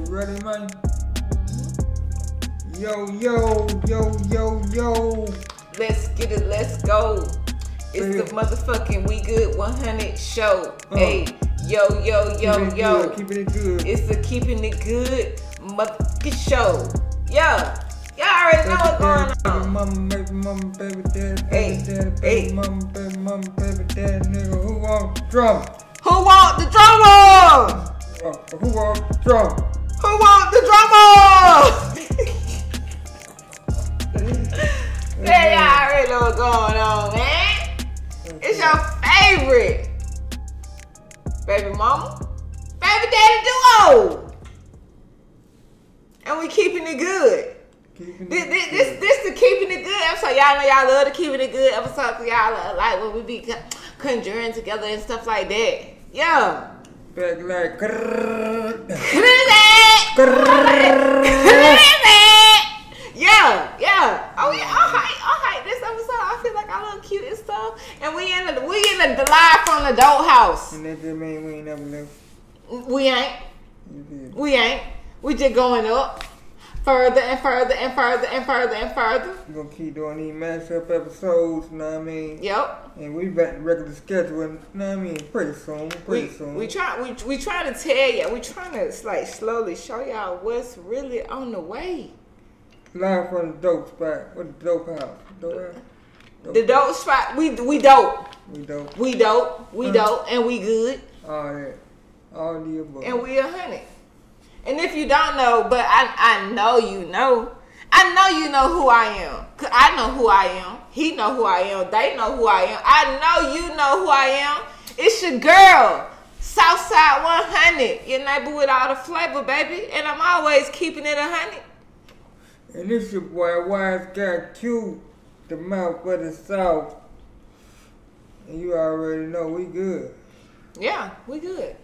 ready, man? Yo. Let's get it, let's go. It's the motherfucking We Good 100 show. Hey, yo. Keeping it good. It's the Keeping It Good motherfucking show. Yeah. Y'all already know what's going on. Mama, baby, daddy, baby, mama, baby, daddy, nigga. Who want the drama? Who want the drama? Who want the drama? Who want the drama? Yeah, y'all already know what's going on, man. It's your favorite baby mama, baby daddy duo, and we keeping it good. This the Keeping It Good episode. Y'all know y'all love the Keeping It Good episode. Cause y'all like when we be conjuring together and stuff like that. Yeah. Back like Yeah. Oh yeah, all right. This episode, I feel like I look cute and stuff. And we in the live from the dope house. And that just mean we ain't never left. We ain't. We just going up. Further and further. We're gonna keep doing these mashup episodes, you know what I mean? Yep. And we back to regular schedule, you know what I mean? Pretty soon. We trying to tell you, we trying to like slowly show y'all what's really on the way. Live from the dope spot. What the dope house? The dope spot. We dope. We dope, and we good. All that. All the above. And we 100. And if you don't know, but I know you know. I know you know who I am. Cause I know who I am. He know who I am. They know who I am. I know you know who I am. It's your girl, Southside 100. Your neighbor with all the flavor, baby. And I'm always keeping it 100. And this your boy, Wise Guy Q, the mouth of the South. And you already know we good. Yeah, we good.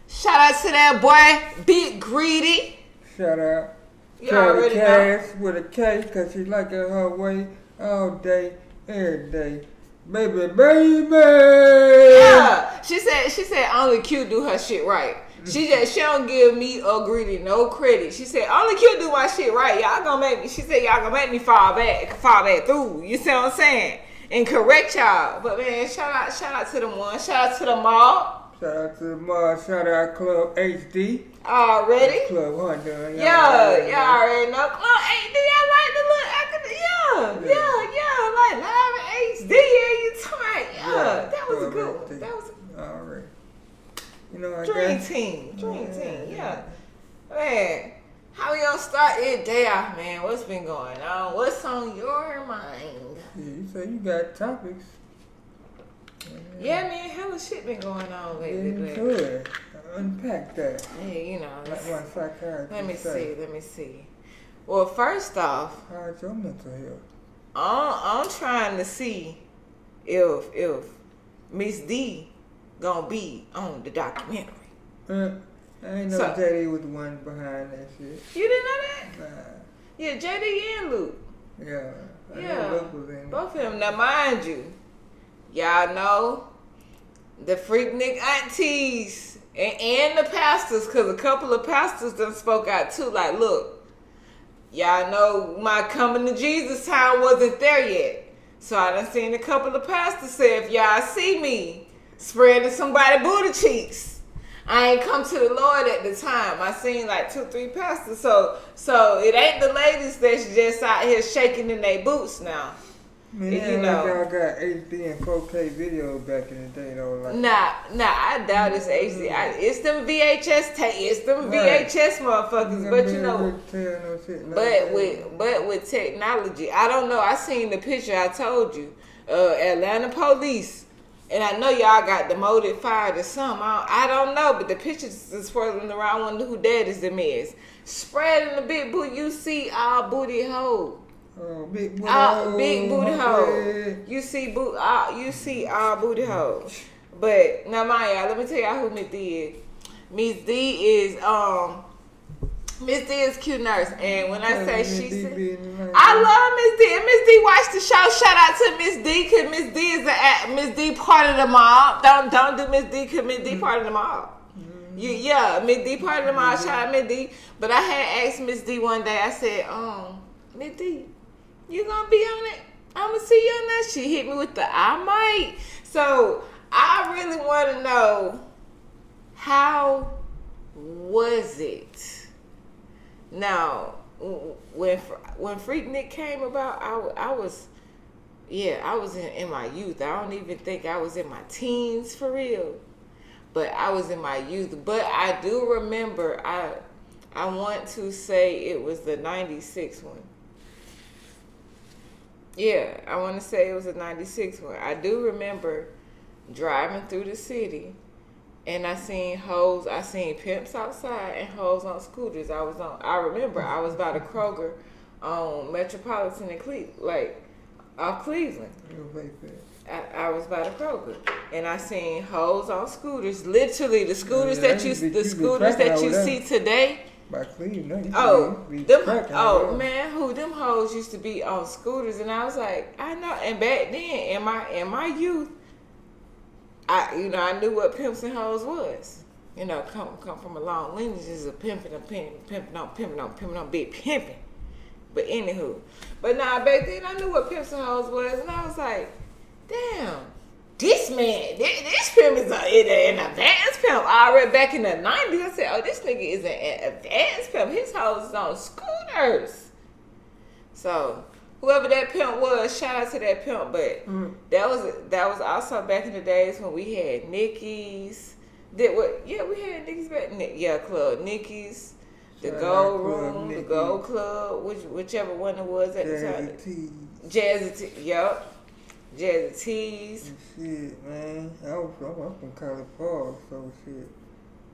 Shout out to that boy, Big Greedy. Shout out. You already know. With a K, cause she like it her way all day, every day. Baby. Yeah. She said only Q do her shit right. She don't give me or Greedy no credit. She said only Q do my shit right. Y'all gonna make me. She said y'all gonna make me fall back through. You see what I'm saying? And correct y'all. But man, shout out to the one. Shout out to the mob. Shout out to the mall, shout out Club HD. Already? Club Honda. Yeah, y'all already know. Club HD, I like the look. Yeah, like live HD. Yeah, you tight. Yeah, that was a good one. That was alright. You know, Dream team. Yeah. Man, how we gonna start this day off, man? What's been going on? What's on your mind? Yeah, you say you got topics. Yeah, man, hella shit been going on lately. Yeah, good. Unpack that. Hey, you know. Like my psychiatrist. Let me see. Well, first off, how's your mental health? I'm trying to see if Miss D gonna be on the documentary. I ain't know JD was the one behind that shit. You didn't know that? Nah. Yeah, JD and Luke. Yeah. I know Luke was in both of them. Now, mind you, y'all know the freaknik aunties and the pastors, because a couple of pastors done spoke out too. Like, look, y'all know my coming to Jesus time wasn't there yet. So I done seen a couple of pastors say, if y'all see me spreading somebody booty cheeks, I ain't come to the Lord at the time. I seen like 2-3 pastors. So it ain't the ladies that's just out here shaking in their boots now. Man, you know, like y'all got HD and 4K video back in the day, though. Like, nah, I doubt it's HD. It's them VHS it's them VHS motherfuckers. But you know, but with technology, I don't know. I seen the picture. I told you, Atlanta police, and I know y'all got demoted, fired, or something. I don't know, but the pictures is swirling around. I wonder who that is. Them is spreading the big boot. You see all booty hole. Oh, big booty hole. You see all booty hole. But now, mind y'all, let me tell y'all who Miss D is. Miss D is cute nurse, and when I say she said, I love Miss D. And Miss D watched the show. Shout out to Miss D, cause Miss D is Miss D part of the mob. Don't do Miss D, cause Miss D part of the mob. Yeah, Miss D, part of the mall, shout out Miss D. But I had asked Miss D one day, I said, Miss D, you gonna be on it? I'm gonna see you on that. She hit me with the I might. So I really want to know, how was it? Now, when Freaknik came about, I was in my youth. I don't even think I was in my teens for real, but I was in my youth. But I do remember, I want to say it was the 96 one. Yeah, I want to say it was a 96 one. I do remember driving through the city, and I seen pimps outside and hoes on scooters. I remember I was by the Kroger on Metropolitan and Cleveland. I was by the Kroger, and I seen hoes on scooters. Literally, the scooters that you see today. By Cleveland. Them hoes used to be on scooters, and I was like, I know. And back then, in my youth, I knew what pimps and hoes was. Come from a long lineage of pimping on big pimping. But anywho, now back then I knew what pimps and hoes was, and I was like, damn, this pimp is an advanced pimp. I read back in the 90s, I said, oh, this nigga is an advanced pimp. His hoes is on scooters. So whoever that pimp was, shout out to that pimp. But that was also back in the days when we had Nickies. We had Nickies back. Club Nickies, the Gold Room, the Gold Club, whichever one it was at the time. Jazzy T. Yup. Jazzy T's. Shit, man. I'm from College Park, so shit.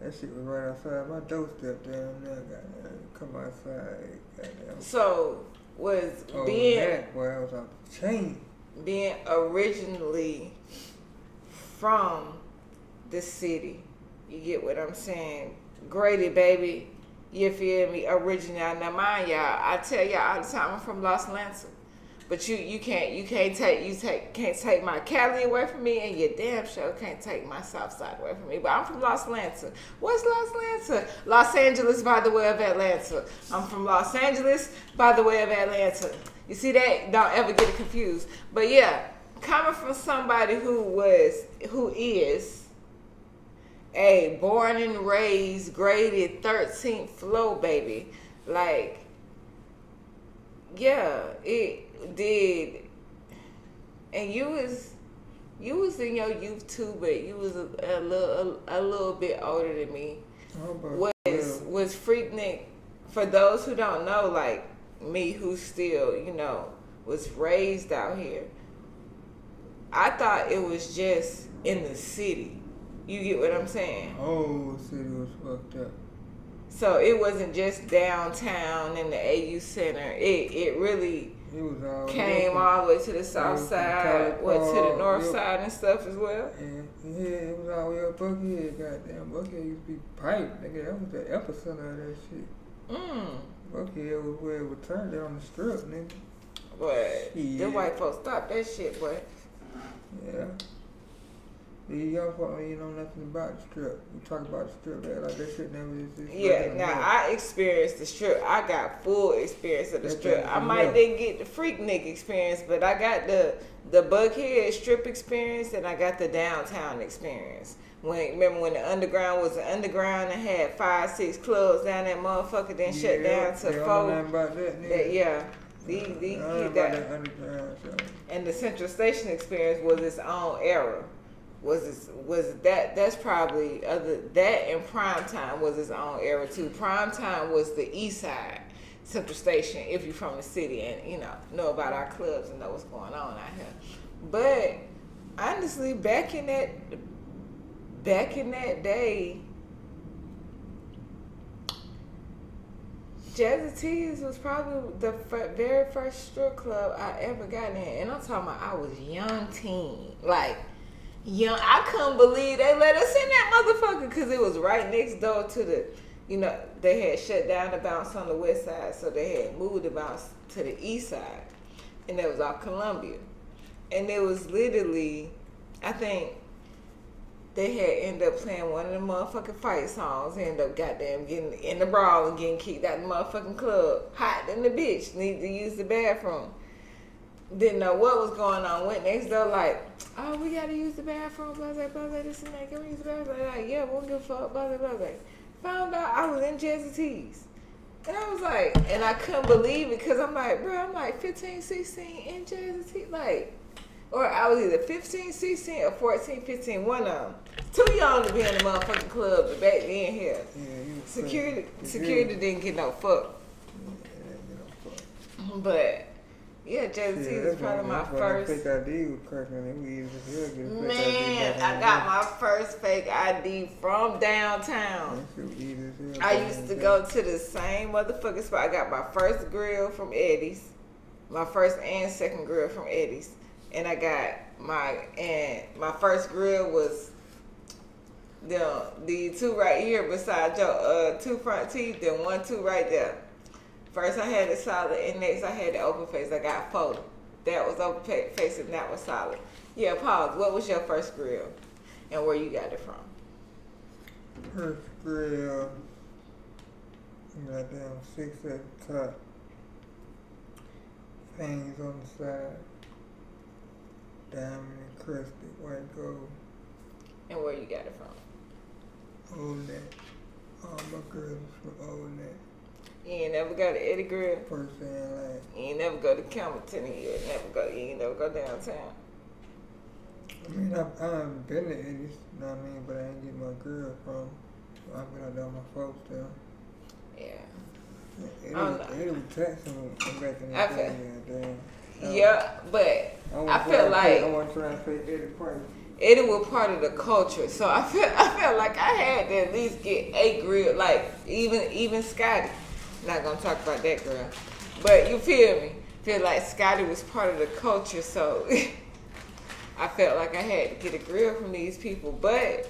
That shit was right outside my doorstep down there. Goddamn, come outside. Goddamn. So was I was off the chain. Being originally from the city, you get what I'm saying? Grady, baby, you feel me? Original. Now, mind y'all, I tell y'all all the time, I'm from Los Lanza. But you can't take my Cali away from me, and you damn sure can't take my South Side away from me. But I'm from Los Lanza. What's Los Lanza? Los Angeles by the way of Atlanta. I'm from Los Angeles by the way of Atlanta. You see that? Don't ever get it confused. But yeah, coming from somebody who is a born and raised, graded 13th floor baby, like, yeah, it did. And you was in your youth too, but you was a little bit older than me. Was Freaknik, for those who don't know, like me, who still was raised out here, I thought it was just in the city. You get what I'm saying? Oh, the city was fucked up. So it wasn't just downtown in the AU Center. It really came all the way to the south side, to the north side and stuff as well. Yeah, it was all the way up Buckhead. Goddamn, Buckhead used to be pipe. Nigga, that was the epicenter of that shit. Buckhead was where it would turn down the strip, nigga. But the white folks stopped that shit, boy. Yeah. These young folk ain't know nothing about the strip. We talk about the strip, man, like that shit never existed. Yeah, now I experienced the strip. I got full experience of the strip. I might didn't get the Freaknik experience, but I got the Buckhead strip experience, and I got the downtown experience. Remember when the underground was the underground and had 5-6 clubs down that motherfucker, then shut down to 4. About that, yeah. And the Central Station experience was its own era. That's probably that and Prime Time was its own era too. Prime Time was the east side, Central Station, if you're from the city and know about our clubs and know what's going on out here. But honestly, back in that day, Jazzy T's was probably the very first strip club I ever got in, and I'm talking about I was young teen, like. Young, I couldn't believe they let us in that motherfucker because it was right next door to the, they had shut down the bounce on the west side, so they had moved the bounce to the east side, and that was off Columbia, and it was literally, I think, they had ended up playing one of the motherfucking fight songs. Ended up goddamn getting in the brawl and getting kicked out the motherfucking club. Hot than the bitch. Need to use the bathroom. Didn't know what was going on. Went next door like, oh, we gotta use the bathroom. Blah, blah, blah, blah, this and that. Can we use the bathroom? Like, yeah, we don't give a fuck. Blah, blah, blah, blah. Found out I was in Jazzy T's. And I was like, and I couldn't believe it because I'm like, bro, I'm like 15, 16 in Jazzy T's. Like, or I was either 15, 16 or 14, 15, one of them. Too young to be in the motherfucking club, but back then here. Yeah, security didn't get no fuck. But yeah, Jazzy T was probably my first. Fake ID was cracking. Man, I got my first fake ID from downtown. I used to go to the same motherfucking spot. I got my first grill from Eddie's, my first and second grill from Eddie's. And I got my first grill was the two right here beside your two front teeth, then 1, 2 right there. First I had it solid, and next I had the open face. I got 4. That was open face, and that was solid. Yeah, pause. What was your first grill, and where you got it from? First grill, goddamn 6 at the top, fangs on the side. Diamond encrusted, white gold. And where you got it from? Old Net. All my girls from Old Net. You ain't never go to Eddie Grill? First and last. You ain't never go to Campbellton. You ain't never go downtown. I mean, I've been to Eddie's, you know what I mean? But I ain't get my girl from. I've been out there with my folks there. Yeah. Eddie was texting me back in the day. Yeah, but I felt like I want to try and pay Eddie price. Eddie was part of the culture, so I felt like I had to at least get a grill, like even Scotty. Not gonna talk about that girl, but you feel me? Feel like Scotty was part of the culture, so I felt like I had to get a grill from these people. But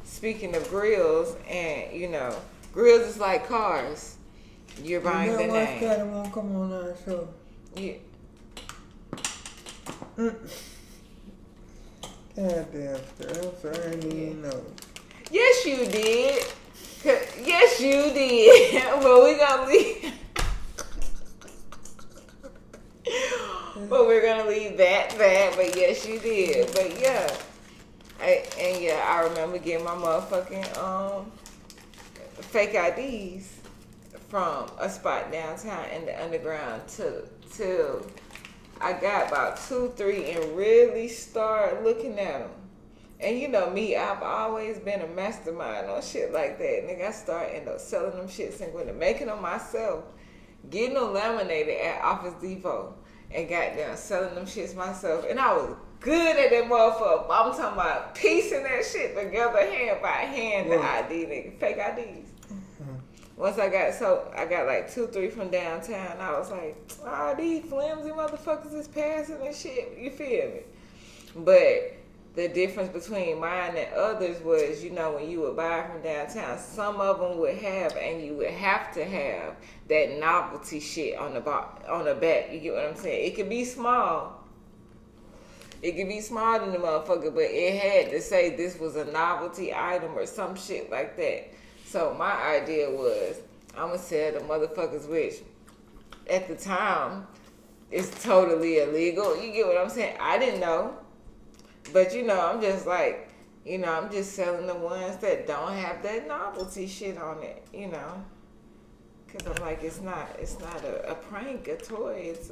speaking of grills, and grills is like cars. You're buying the name. Scotty won't come on our show. Yeah. Goddamn, so I didn't even know. Yes, you did. Yes, you did. But we gonna leave. But we're gonna leave that. But yes, you did. But yeah, I remember getting my motherfucking fake IDs from a spot downtown in the underground till I got about 2, 3 and really start looking at them. And you know me, I've always been a mastermind on shit like that. Nigga, I started end up selling them shits and going to making them myself, getting them laminated at Office Depot, and goddamn selling them shits myself. And I was good at that motherfucker. I'm talking about piecing that shit together hand by hand, the ID, nigga, fake IDs. Once I got like 2, 3 from downtown. I was like, oh, these flimsy motherfuckers is passing and shit. You feel me? But the difference between mine and others was, when you would buy from downtown, some of them would have, and you would have to have that novelty shit on the back. You get what I'm saying? It could be small. It could be smaller than the motherfucker, but it had to say this was a novelty item or some shit like that. So my idea was, I'm going to sell the motherfuckers, which at the time is totally illegal. You get what I'm saying? I didn't know. But, I'm just like, I'm just selling the ones that don't have that novelty shit on it, Because I'm like, it's not a prank, a toy. It's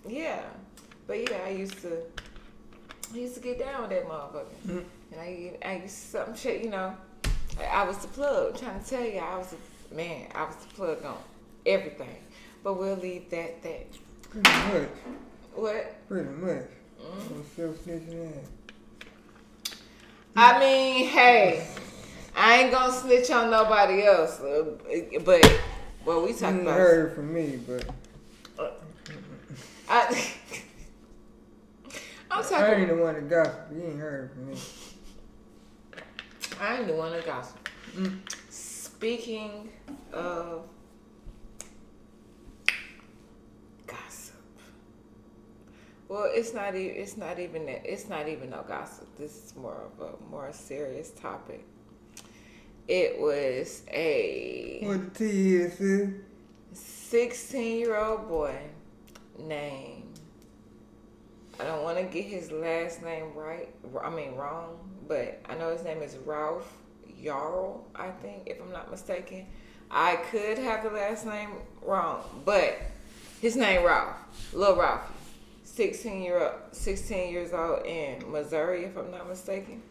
Yeah. But, yeah, I used to get down with that motherfucker. Mm-hmm. And I used to some shit, I was the plug. I'm trying to tell you, I was the plug on everything. But we'll leave that. Pretty much. What? Pretty much. I'm still snitching ass. I mean, hey, I ain't gonna snitch on nobody else. But what we talking about? You heard it from me, but I ain't the one that gossip. You ain't heard it from me. I ain't the one that gossip. Speaking of Well, it's not even. It's not even no gossip. This is more of a more serious topic. It was a What the T is, sis? 16-year-old boy named. I don't want to get his last name right. I mean wrong, but I know his name is Ralph Yarl. I think, if I'm not mistaken. I could have the last name wrong, but his name Ralph, Lil Ralphie. 16 years old in Missouri, if I'm not mistaken.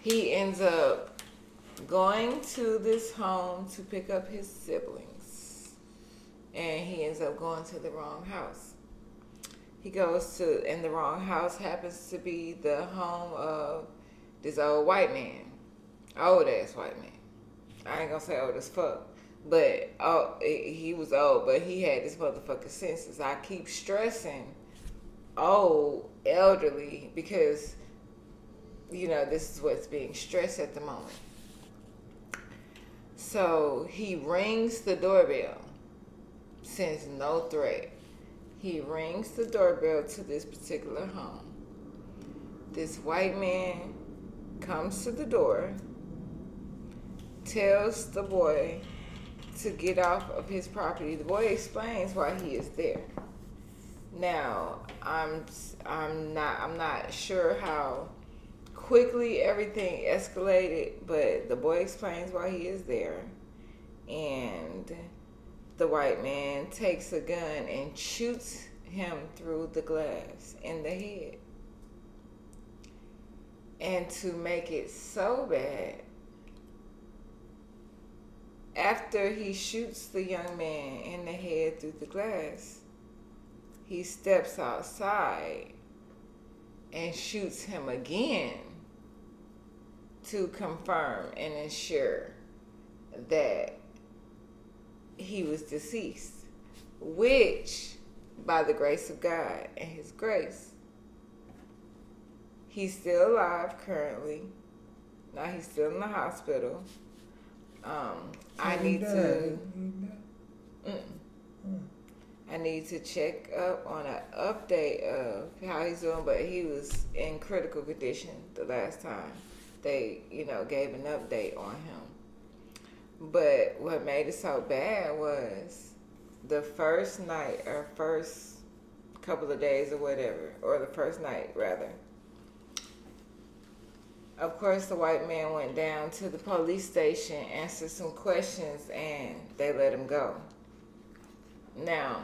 He ends up going to this home to pick up his siblings, and he ends up going to the wrong house. He goes to, and the wrong house happens to be the home of this old white man, old ass white man. I ain't gonna say old as fuck. But he was old, but he had this motherfucking senses. I keep stressing old, elderly, because, you know, this is what's being stressed at the moment. So he rings the doorbell, sends no threat. He rings the doorbell to this particular home. This white man comes to the door, tells the boy to get off of his property. The boy explains why he is there. Now, I'm not sure how quickly everything escalated, but the boy explains why he is there, and the white man takes a gun and shoots him through the glass in the head. And to make it so bad, after he shoots the young man in the head through the glass, he steps outside and shoots him again to confirm and ensure that he was deceased, which, by the grace of God and his grace, he's still alive currently. Now he's still in the hospital. I need to check up on an update of how he's doing, but he was in critical condition the last time they, gave an update on him. But what made it so bad was the first night, or first couple of days or whatever, or the first night rather. Of course, the white man went down to the police station, answered some questions, and they let him go. Now,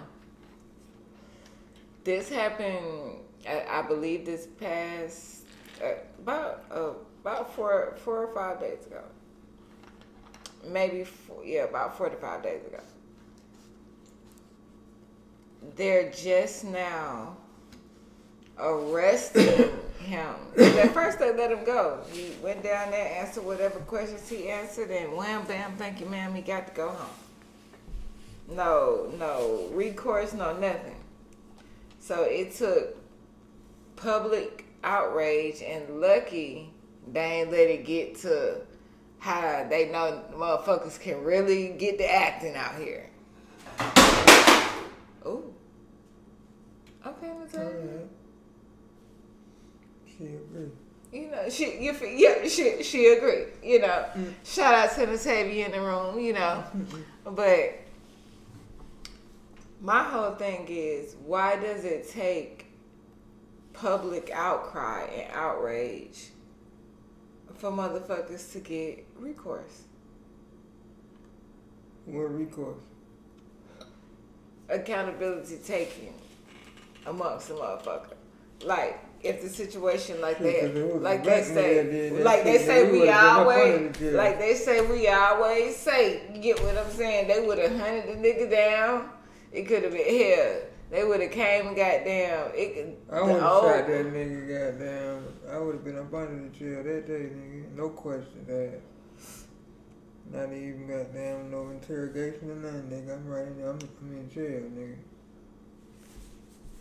this happened, I believe, this past about 4 or 5 days ago. Maybe about 4 to 5 days ago. They're just now arresting him. At first they let him go. He went down there, answered whatever questions he answered, and wham bam, thank you ma'am, he got to go home. No recourse, no nothing. So it took public outrage, and lucky they ain't let it get to how they know motherfuckers can really get the acting out here. Ooh. Okay, Natalia. She agree. She agree. Shout out to Natalia in the room. But my whole thing is, why does it take public outcry and outrage for motherfuckers to get recourse? What recourse? Accountability taken amongst the motherfucker. Like, if the situation they say we always say, you get what I'm saying? They would have hunted the nigga down. It could have been hell. They would have came and got down. I would have shot that nigga goddamn. I would have been up under the jail that day, nigga. No question asked. Not even goddamn no interrogation or nothing, nigga. I'm right in there. I'm in jail, nigga.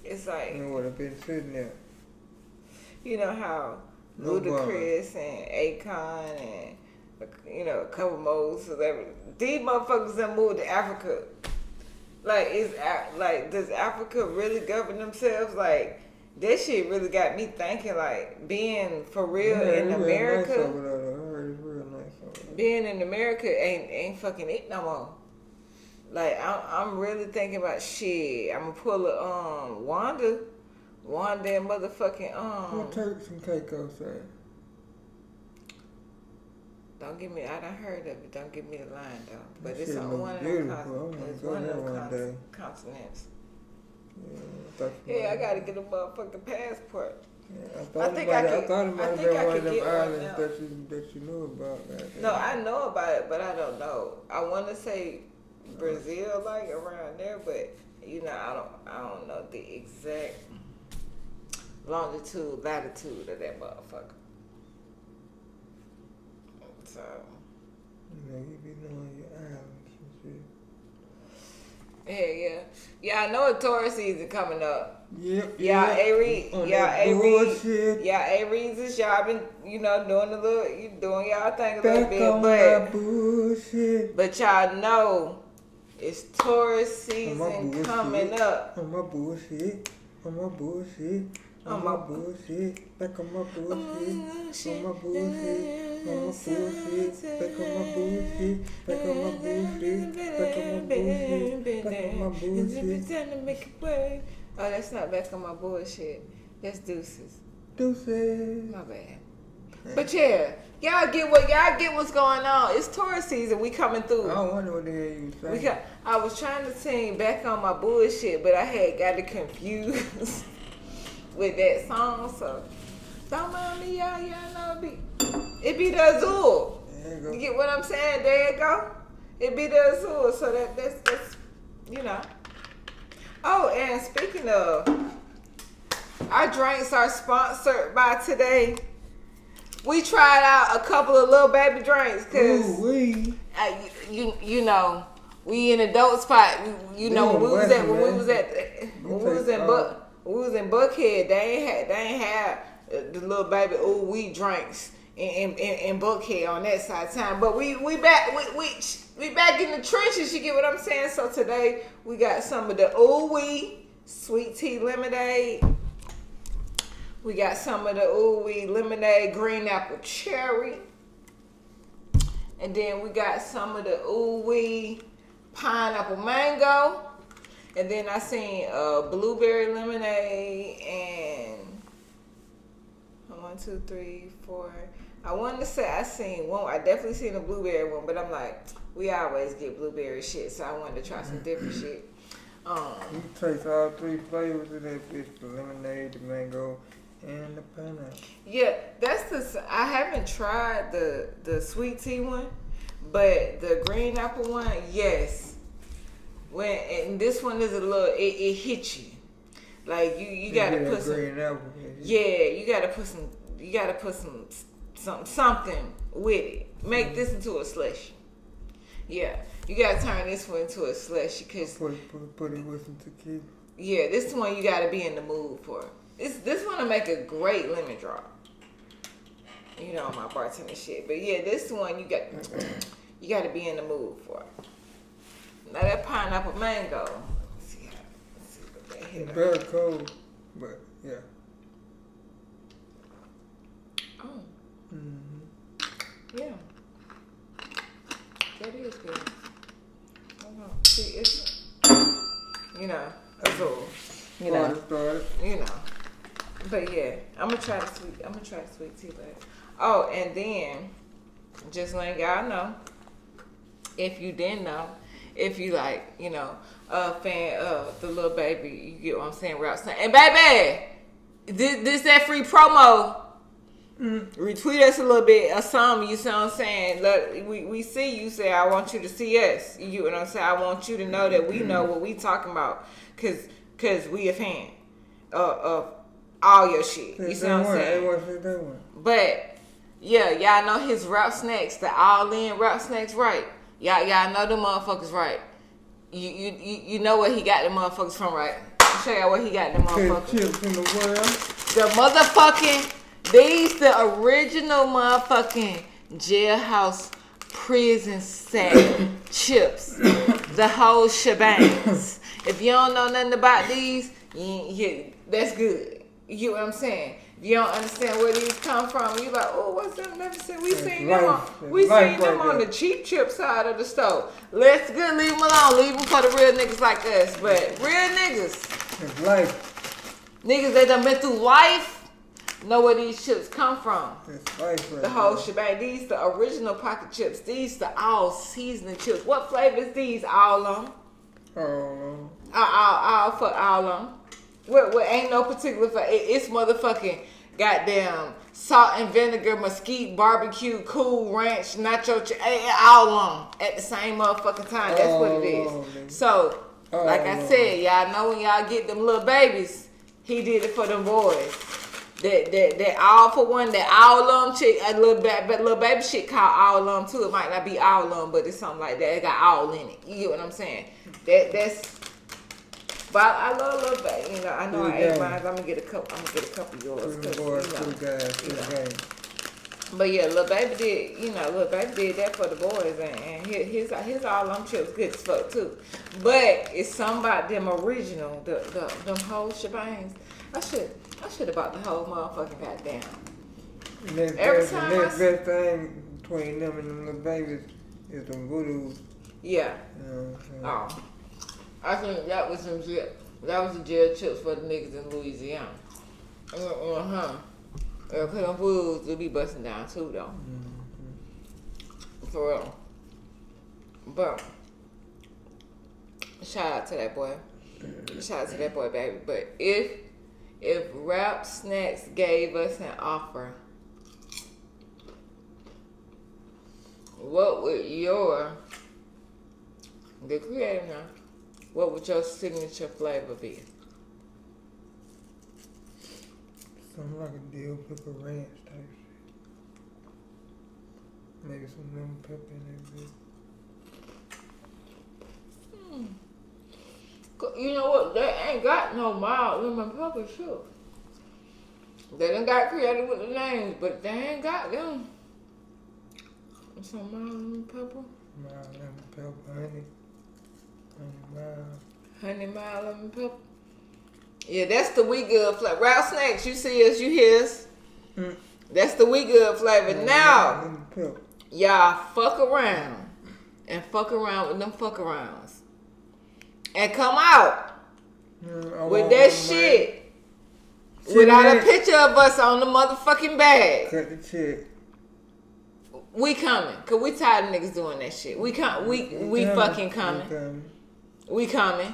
It's like, I would have been sitting there. You know how Ludacris and Akon and a couple more celebrities, these motherfuckers that moved to Africa Like, does Africa really govern themselves? Like, that shit really got me thinking, like, being for real in America. Nice over there. I heard it's real nice over there. Being in America ain't fucking it no more. Like, I'm really thinking about shit. I'm gonna pull a Wanda and motherfucking What Turks and Caicos say? Don't give me. I done heard of it. Don't give me the line though. But That it's shit on look one of beautiful. them. I It's wanna one go of there one day. them continents. Yeah, I gotta get a motherfucking passport. Yeah, I I thought think it I might could- have been I one think I of could them get one islands now. that you knew about. Goddamn. No, I know about it, but I don't know. I want to say Brazil, like around there, but you know, I don't know the exact longitude, latitude of that motherfucker. So. You know, you be knowing your islands and shit. Yeah. Yeah, I know a Taurus season coming up. Yep. Y'all Aries, bullshit. y'all Aries is y'all been, you know, doing y'all thing a little Back bit, on that bullshit. but y'all know it's Taurus On my season bullshit. coming up. On my bullshit. On my bullshit. On my bullshit. Back on my bullshit. On my bullshit. On my bullshit. Back on my bullshit. Back on my bullshit. Back on my bullshit. Back on my bullshit. Oh, that's not back on my bullshit. That's deuces. Deuces. My bad. But yeah, y'all get what's going on. It's Taurus season. We coming through. I don't wonder what the hell you saying. I was trying to sing back on my bullshit, but I had got it confused with that song. So don't mind me, y'all. Y'all know it be the Azul. You get what I'm saying? There you go. It be the Azul. So that's you know. Oh, and speaking of, our drinks are sponsored by today. We tried out a couple of little baby drinks because you know, we in adult spot. You know, when we was in Buckhead, they ain't had the little baby we drinks in Buckhead on that side of town. But we back in the trenches. You get what I'm saying? So today we got some of the ooh-wee sweet tea lemonade. We got some of the ooh-wee lemonade green apple cherry. And then we got some of the ooh-wee pineapple mango. And then I seen blueberry lemonade and 1, 2, 3, 4. I wanted to say I seen one. I definitely seen a blueberry one, but I'm like, we always get blueberry shit, so I wanted to try some different shit. You taste all 3 flavors of that bitch: the lemonade, the mango, and the pineapple. Yeah, I haven't tried the sweet tea one, but the green apple one, yes. And this one is a little, it hits you. Like you gotta put some green apple. Yeah, you gotta put something with it. Make this into a slushy. Yeah, you gotta turn this one into a slushy because put it with some tequila. Yeah, this one you gotta be in the mood for. This one will make a great lemon drop. You know, my bartender shit. But yeah, this one you gotta be in the mood for. Now that pineapple mango. Let's see what that hit. It's very cold, but yeah. Oh. Yeah. That is good. See, it's, you know, Azul. You know. But yeah, I'm gonna try the sweet tea later. Oh, and then just letting y'all know, if you didn't know, if you like, you know, a fan of the little baby, you get what I'm saying, rap saying, and baby, this that free promo. Retweet us a little bit or something, you see what I'm saying? Look, we see you say, I want you to see us. You get what I'm saying? I want you to know that we know what we talking about. Cause we a fan of all your shit. You see what I'm saying? But yeah, y'all know his rap snacks, the all-in rap snacks, right? Y'all know the motherfuckers, right? You know where he got the motherfuckers from, right? I'll show y'all where he got the motherfuckers. Chips in the world. The motherfucking the original motherfucking jailhouse prison sack chips. The whole shebangs. If you don't know nothing about these, that's good. You get what I'm saying? If you don't understand where these come from, you like, oh, what's that? Never seen. We seen them on the cheap chip side of the store. Let's good. Leave them alone. Leave them for the real niggas like us. But real niggas, it's life. Niggas that done been through life. Know where these chips come from. The whole shebang. These the original pocket chips. These the all seasoning chips. What flavor is these? All on. All for all on. What ain't no particular flavor. It's motherfucking goddamn salt and vinegar, mesquite, barbecue, cool ranch, nacho all on at the same motherfucking time. That's what it is. So, like I said, y'all know when y'all get them little babies, he did it for them boys. That all for one, that all chick, a little baby shit called all too. It might not be all but it's something like that. It got all in it. You get what I'm saying? That's. But I love little baby. You know, I know I ate mine. I'm gonna get a couple. I'm gonna get a couple of yours. But yeah, little baby did. You know, little baby did that for the boys, and his all chips good as fuck too. But it's something about them original, them whole shebangs. I should have bought the whole motherfucking goddamn. Every time the next best thing between them and them little babies is them voodoo. Yeah. I think that was some shit. That was the jail chips for the niggas in Louisiana. Yeah, cause them fools will be busting down too though. For real. But shout out to that boy. Shout out to that boy, baby. But if Rap Snacks gave us an offer, what would the creator now, what would your signature flavor be? Something like a dill pickle ranch type shit. Maybe some lemon pepper in there. You know what? They ain't got no mild lemon pepper shit. They done got creative with the names, but they ain't got them. Some mild lemon pepper. Mild lemon pepper, honey mild lemon pepper. Yeah, that's the We Good flavor. Rap Snacks, you see us, you hear us. That's the We Good flavor. Now, y'all fuck around with them fuck arounds. And come out with that shit without a picture of us on the motherfucking bag. Cut the check. We coming, cause we tired of niggas doing that shit. We fucking coming. We coming.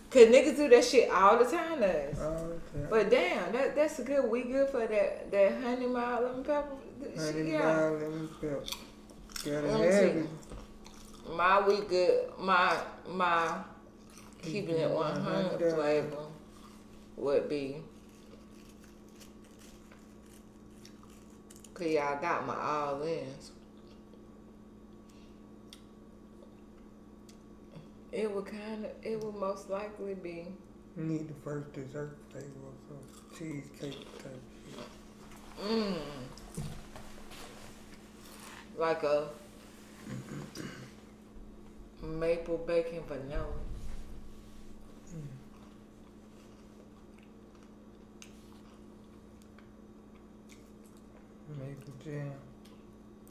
Cause niggas do that shit all the time to us. But damn, that's a good. We good for that honey mild lemon pepper. Mild lemon pepper. Gotta have it. My We Good, my Keeping It 100 flavor would be, cause y'all got my all-ins. It would most likely be. You need the first dessert flavor or some cheesecake type shit. Like a maple bacon vanilla.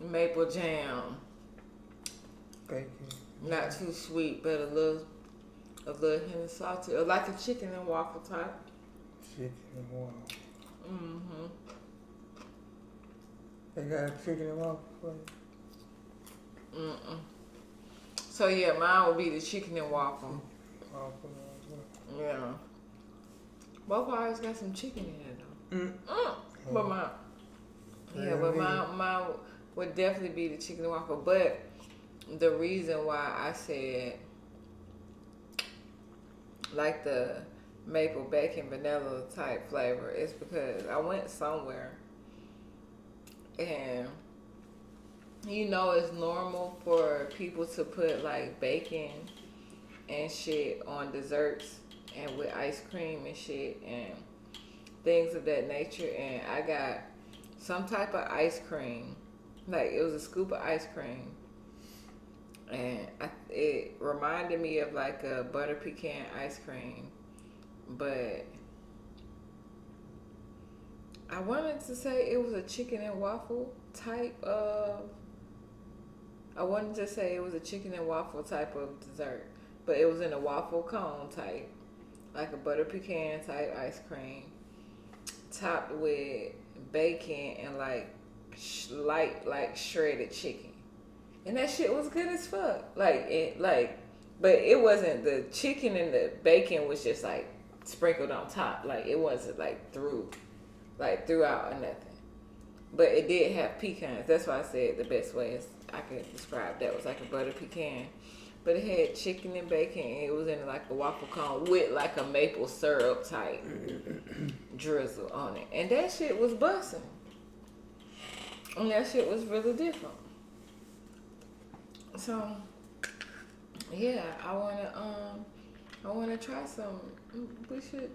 Maple jam. Bacon. Not too sweet, but a little hint of salty, or like a chicken and waffle type. Chicken and waffle. They got a chicken and waffle flavor. So yeah, mine would be the chicken and waffle. Yeah. Both always got some chicken in it though. But mine would definitely be the chicken and waffle. But the reason why I said like the maple bacon vanilla type flavor is because I went somewhere and you know it's normal for people to put like bacon and shit on desserts and with ice cream and shit and things of that nature, and I got some type of ice cream, like it was a scoop of ice cream And it reminded me of like a butter pecan ice cream, but I wanted to say it was a chicken and waffle type of. I wanted to say it was a chicken and waffle type of dessert, but it was in a waffle cone type, like a butter pecan type ice cream, topped with bacon and like light like shredded chicken, and that shit was good as fuck. But it wasn't, the chicken and the bacon was just like sprinkled on top, like it wasn't like throughout or nothing. But it did have pecans. That's why I said the best way is I could describe that was like a butter pecan. But it had chicken and bacon, and it was in like a waffle cone with like a maple syrup type drizzle on it. And that shit was busting. And that shit was really different. So yeah, I wanna try some. We should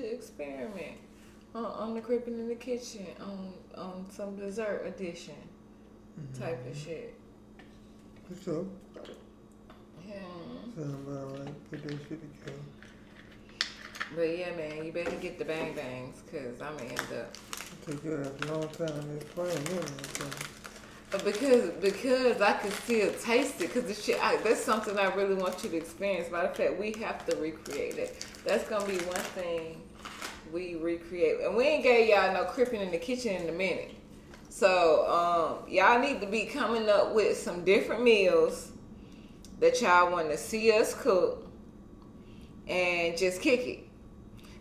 experiment on the Keepin in the kitchen on some dessert edition type of shit. What's up? Yeah. Sound about right. Put that shit together. But yeah, man, you better get the bang bangs, cause I'm gonna end up. It took us a long time to explain Because I can still taste it, cause the shit that's something I really want you to experience. Matter of fact, we have to recreate it. That's gonna be one thing we recreate, and we ain't gave y'all no Keepin in the kitchen in a minute. So y'all need to be coming up with some different meals that y'all want to see us cook, and just kick it.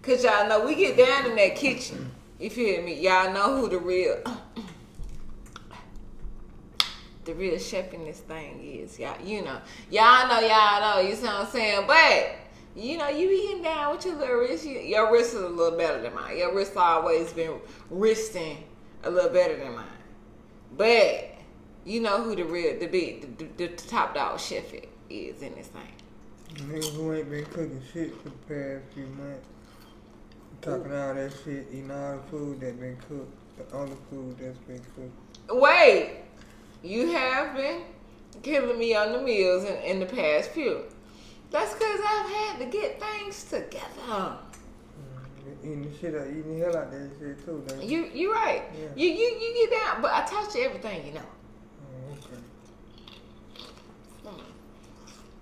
Cause y'all know we get down in that kitchen. You feel me? Y'all know who the real chef in this thing is. Y'all know. You see what I'm saying? But you know, you be getting down with your little wrist. Your wrist is a little better than mine. Your wrist always been wristing a little better than mine. But you know who the top dog chef is in this thing. Niggas who ain't been cooking shit for the past few months. Talking all that shit, eating all the food that been cooked. The only food that's been cooked. Wait, you have been killing me on the meals in the past few. That's because I've had to get things together. Eating the hell out that shit too. You right. Yeah. You get down, but I taught you everything you know. Oh,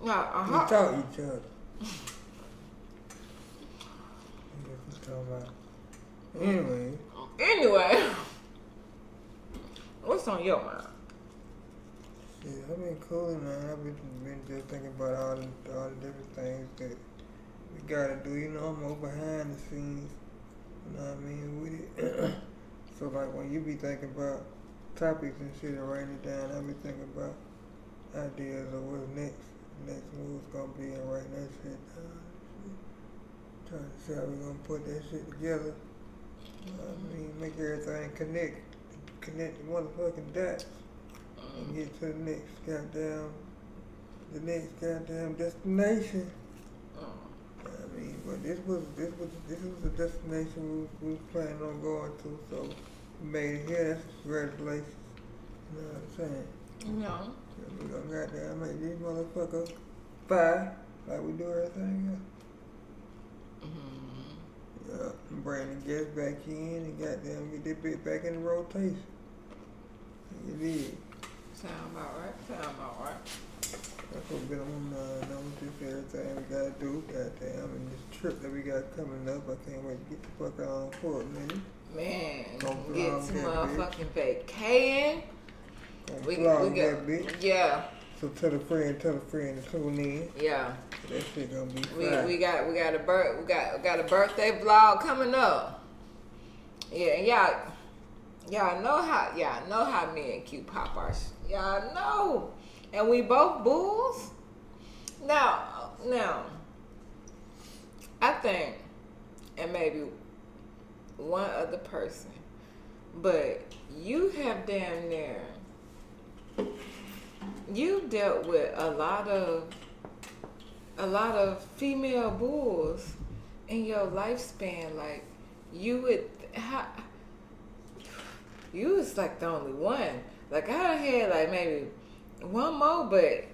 okay. We taught each other. Anyway, what's on your mind? Shit, I've been cool, man. I've been just thinking about all the different things that we gotta do. You know, I'm more behind the scenes. You know what I mean, with it. So like when you be thinking about topics and shit and writing it down, I be thinking about ideas of what's next move's gonna be, and writing that shit down. Trying to see how we gonna put that shit together. You know what I mean, make everything connect the motherfucking dots, and get to the next goddamn destination. I mean, but this was the destination we was planning on going to, so we made it here. That's congratulations. You know what I'm saying? No. So we gonna goddamn make these motherfuckers fire like we do everything else. Yeah, bring the guests back in and goddamn get that bit back in the rotation. You did. Sound about right. That's what's been on my mind. I'm just everything we gotta do, goddamn, and this trip that we got coming up. I can't wait to get the fuck on for a minute. Man, get some motherfucking vacation. We got that bitch. Yeah. So tell a friend to tune in. Yeah. That shit gonna be fun. We got a birthday vlog coming up. Yeah, and y'all know how me and Q pop our y'all know. And we both bulls. Now I think, and maybe one other person, but you have damn near, you dealt with a lot of female bulls in your lifespan. Like you was like the only one. Like I had like maybe one more, but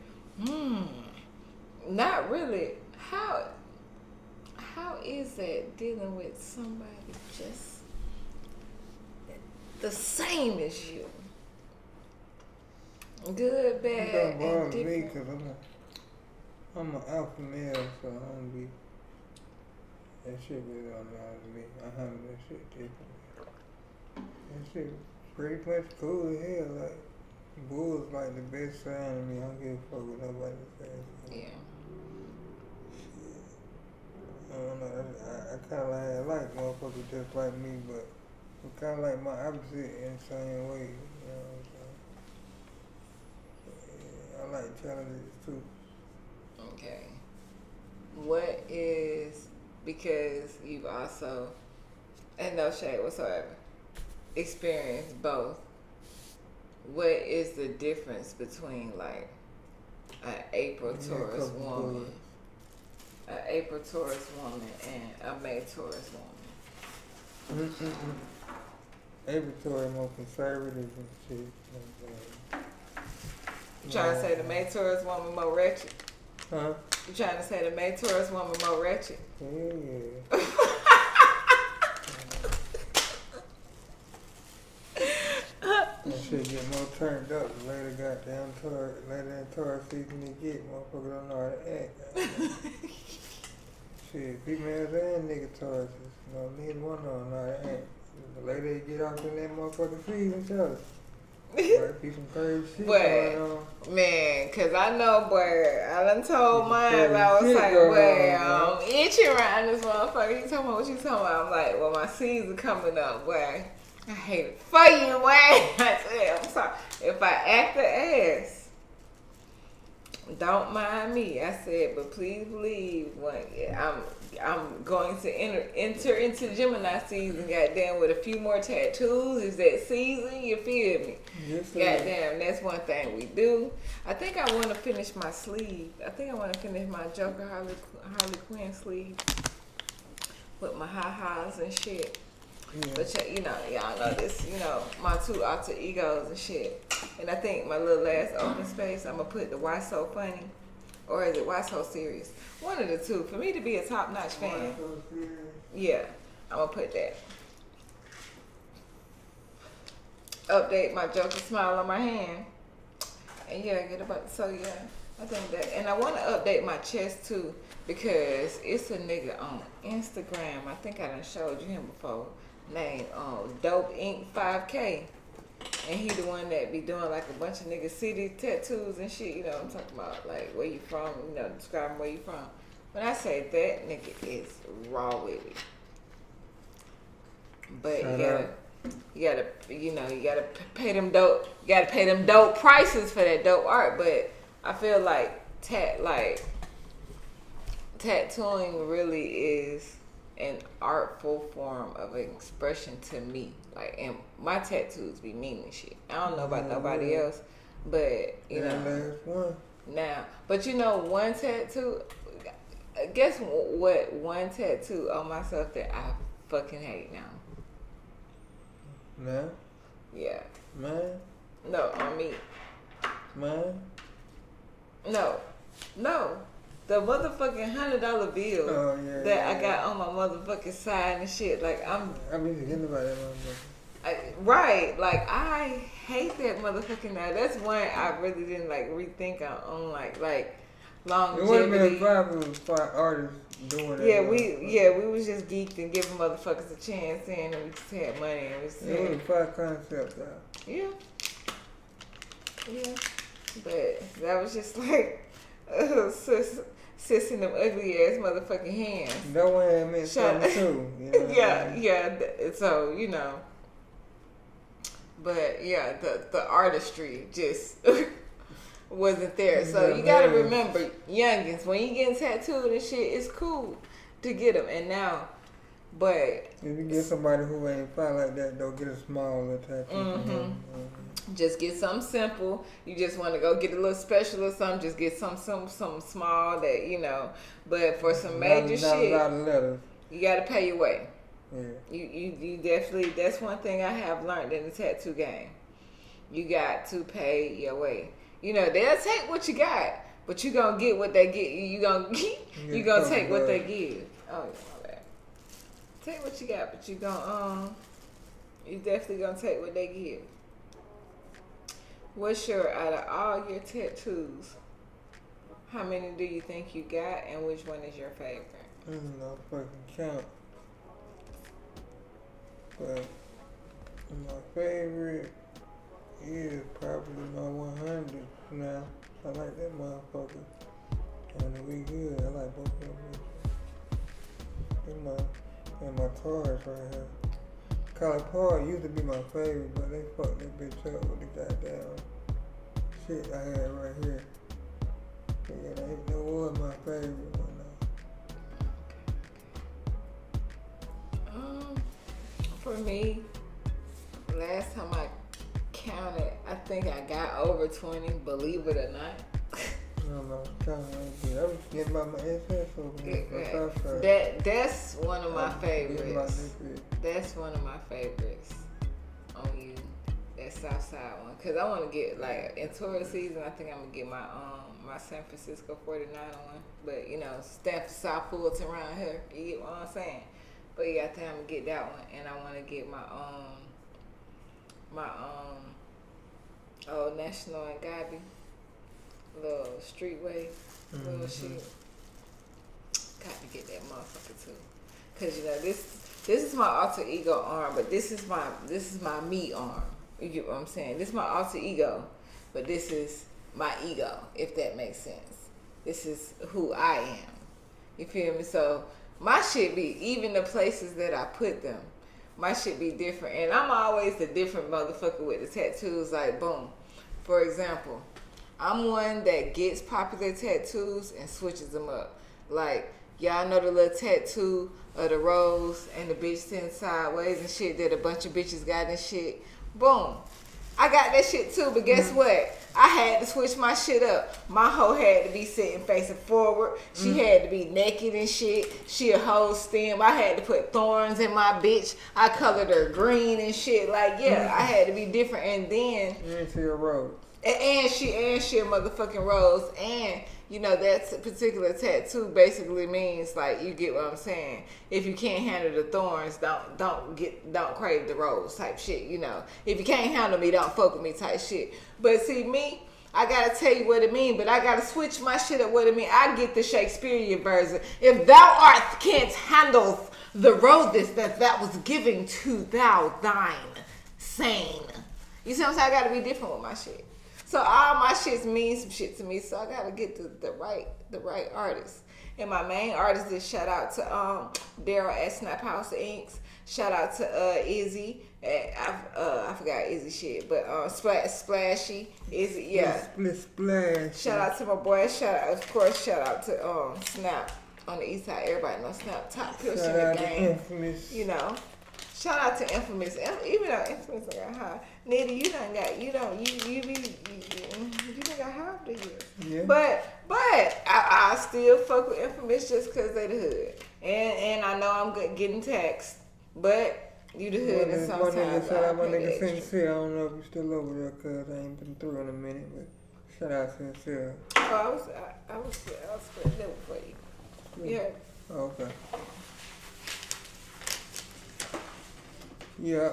Not really. How is that dealing with somebody just the same as you? Good, bad, It don't bother and me different. because I'm an alpha male, so I don't be. That shit really don't bother me. I handle that shit differently. That shit pretty much cool as hell. Like, bull's like the best sign of me. I don't give a fuck what nobody says. Yeah. I don't know. I kind of like motherfuckers just like me, but I'm kind of like my opposite in the same way. You know what I'm saying? Yeah, I like challenges too. Okay. What is, because you've also, and no shade whatsoever, experienced both, what is the difference between like an April Taurus woman, an April Taurus woman, and a May Taurus woman? April Taurus more conservative and shit. You trying to say the May Taurus woman more wretched? Huh? You trying to say the May Taurus woman more wretched? Yeah. That shit get more turned up the later goddamn later in Taurus season they get. Motherfuckers don't know how to act. Shit, females and nigga Tauruses. You know, neither one of them know how to act. The later they get off in that motherfucking season, tell might be some crazy shit going on. Man, cause I know, boy, I done told mine, I was like, boy, I'm itching around this motherfucker. You talking about what you talking about? I'm like, well, my season coming up, boy. I hate it for you, boy. I said, I'm sorry. If I act the ass, don't mind me. I said, but please believe when I'm going to enter into Gemini season, goddamn, with a few more tattoos. Is that season? You feel me? Yes, goddamn, that's one thing we do. I think I want to finish my sleeve. I think I want to finish my Joker Harley Quinn sleeve with my high-highs and shit. Yeah. But you know, y'all know this, you know, my two alter egos and shit. And I think my little last open space, I'm going to put the Why So Funny, or is it Why So Serious? One of the two. For me to be a top-notch fan. Yeah, I'm going to put that. Update my Joker smile on my hand. And yeah, get about, so yeah, I think that. And I want to update my chest too, because it's a nigga on Instagram. I think I done showed you him before. Named Dope Inc 5K, and he the one that be doing like a bunch of nigga city tattoos and shit. You know what I'm talking about, like where you from, you know, describing where you from. When I say that nigga is raw with it, but you gotta pay them dope. You gotta pay them dope prices for that dope art. But I feel like tattooing really is an artful form of expression to me. Like, and my tattoos be meaning shit. I don't know about nobody else, but you know. Now, but you know, one tattoo. Guess what? One tattoo on myself that I fucking hate now. Man. Yeah. Man. No, on me. Man. No. The motherfucking $100 bill that I got on my motherfucking side and shit. Like, I be forgetting about that motherfucker. Right. Like, I hate that motherfucking now. That's one I really didn't like rethink on like longevity. It wouldn't have been five of us, five artists doing that. We was just geeked and giving motherfuckers a chance in, and we just had money and we just it was five concepts out. Yeah. But that was just like sis in them ugly ass motherfucking hands. That one had meant something too. You know yeah. So, you know. But yeah, the artistry just wasn't there. So you gotta remember, youngins, when you getting tattooed and shit, it's cool to get them. And now, but if you get somebody who ain't fine like that, don't get a small little tattoo. Just get something simple. You just want to go get a little special or something. Just get something small that, you know. But for some major shit, you gotta pay your way. Yeah. You definitely. That's one thing I have learned in the tattoo game. You got to pay your way. You know, they'll take what you got, But you gonna get what they get. You gonna take what they give. Oh, my bad. Take what you got, but you definitely gonna take what they give. What's out of all your tattoos, how many do you think you got, and which one is your favorite? No fucking count. But my favorite is probably my 100 now. I like that motherfucker. And we good. I like both of them. And my Taurus right here. Collar Paul used to be my favorite, but they fucked that bitch up with the goddamn shit I had right here. Yeah, that was my favorite one though. For me, last time I counted, I think I got over 20, believe it or not. I don't know, I was getting by my SS over here. That's one of my favorites. That's one of my favorites on you. That Southside one. Cause I want to get, like, in tourist season, I think I'm going to get my San Francisco 49 one. But, you know, staff South Fulton around here. You get what I'm saying? But yeah, I think I'm going to get that one. And I want to get my Old National and Gabi. Little streetway, little shit. Got to get that motherfucker too, cause you know this is my alter ego arm, but this is my me arm. You get what I'm saying? This is my alter ego, but this is my ego. If that makes sense, this is who I am. You feel me? So my shit be, even the places that I put them, my shit be different, and I'm always the different motherfucker with the tattoos. Like boom, for example. I'm one that gets popular tattoos and switches them up. Like, y'all know the little tattoo of the rose and the bitch sitting sideways and shit that a bunch of bitches got and shit. Boom. I got that shit too, but guess what? I had to switch my shit up. My hoe had to be sitting facing forward. She had to be naked and shit. She a whole stem. I had to put thorns in my bitch. I colored her green and shit. Like, yeah, I had to be different. And then... into your rose. And she a motherfucking rose. And, you know, that particular tattoo basically means, like, you get what I'm saying. If you can't handle the thorns, don't crave the rose type shit, you know. If you can't handle me, don't fuck with me type shit. But see, me, I gotta tell you what it mean, but I gotta switch my shit up what it mean. I get the Shakespearean version. If thou art can't handle the roses that was given to thou thine sane. You see what I'm saying? I gotta be different with my shit. So all my shits mean some shit to me. So I gotta get the right artist. And my main artist is shout out to Daryl at Snap House Inks. Shout out to Izzy. I forgot Izzy shit, but Splashy Izzy, yeah. Splash. Shout out to my boy. Shout out to Snap on the east side. Everybody knows Snap, top push in the game. Infamous. You know. Shout out to Infamous. Even though Infamous got high. Nitty, you done got high up the years. Yeah. But I still fuck with Infamous just cause they the hood. And I know I'm getting taxed. But you the hood and sometimes shout out my nigga Sincere. I don't know if you still over there cause I ain't been through in a minute, but shout out Sincere. Oh, I was spreading it for you. Yeah. Oh, okay. Yeah.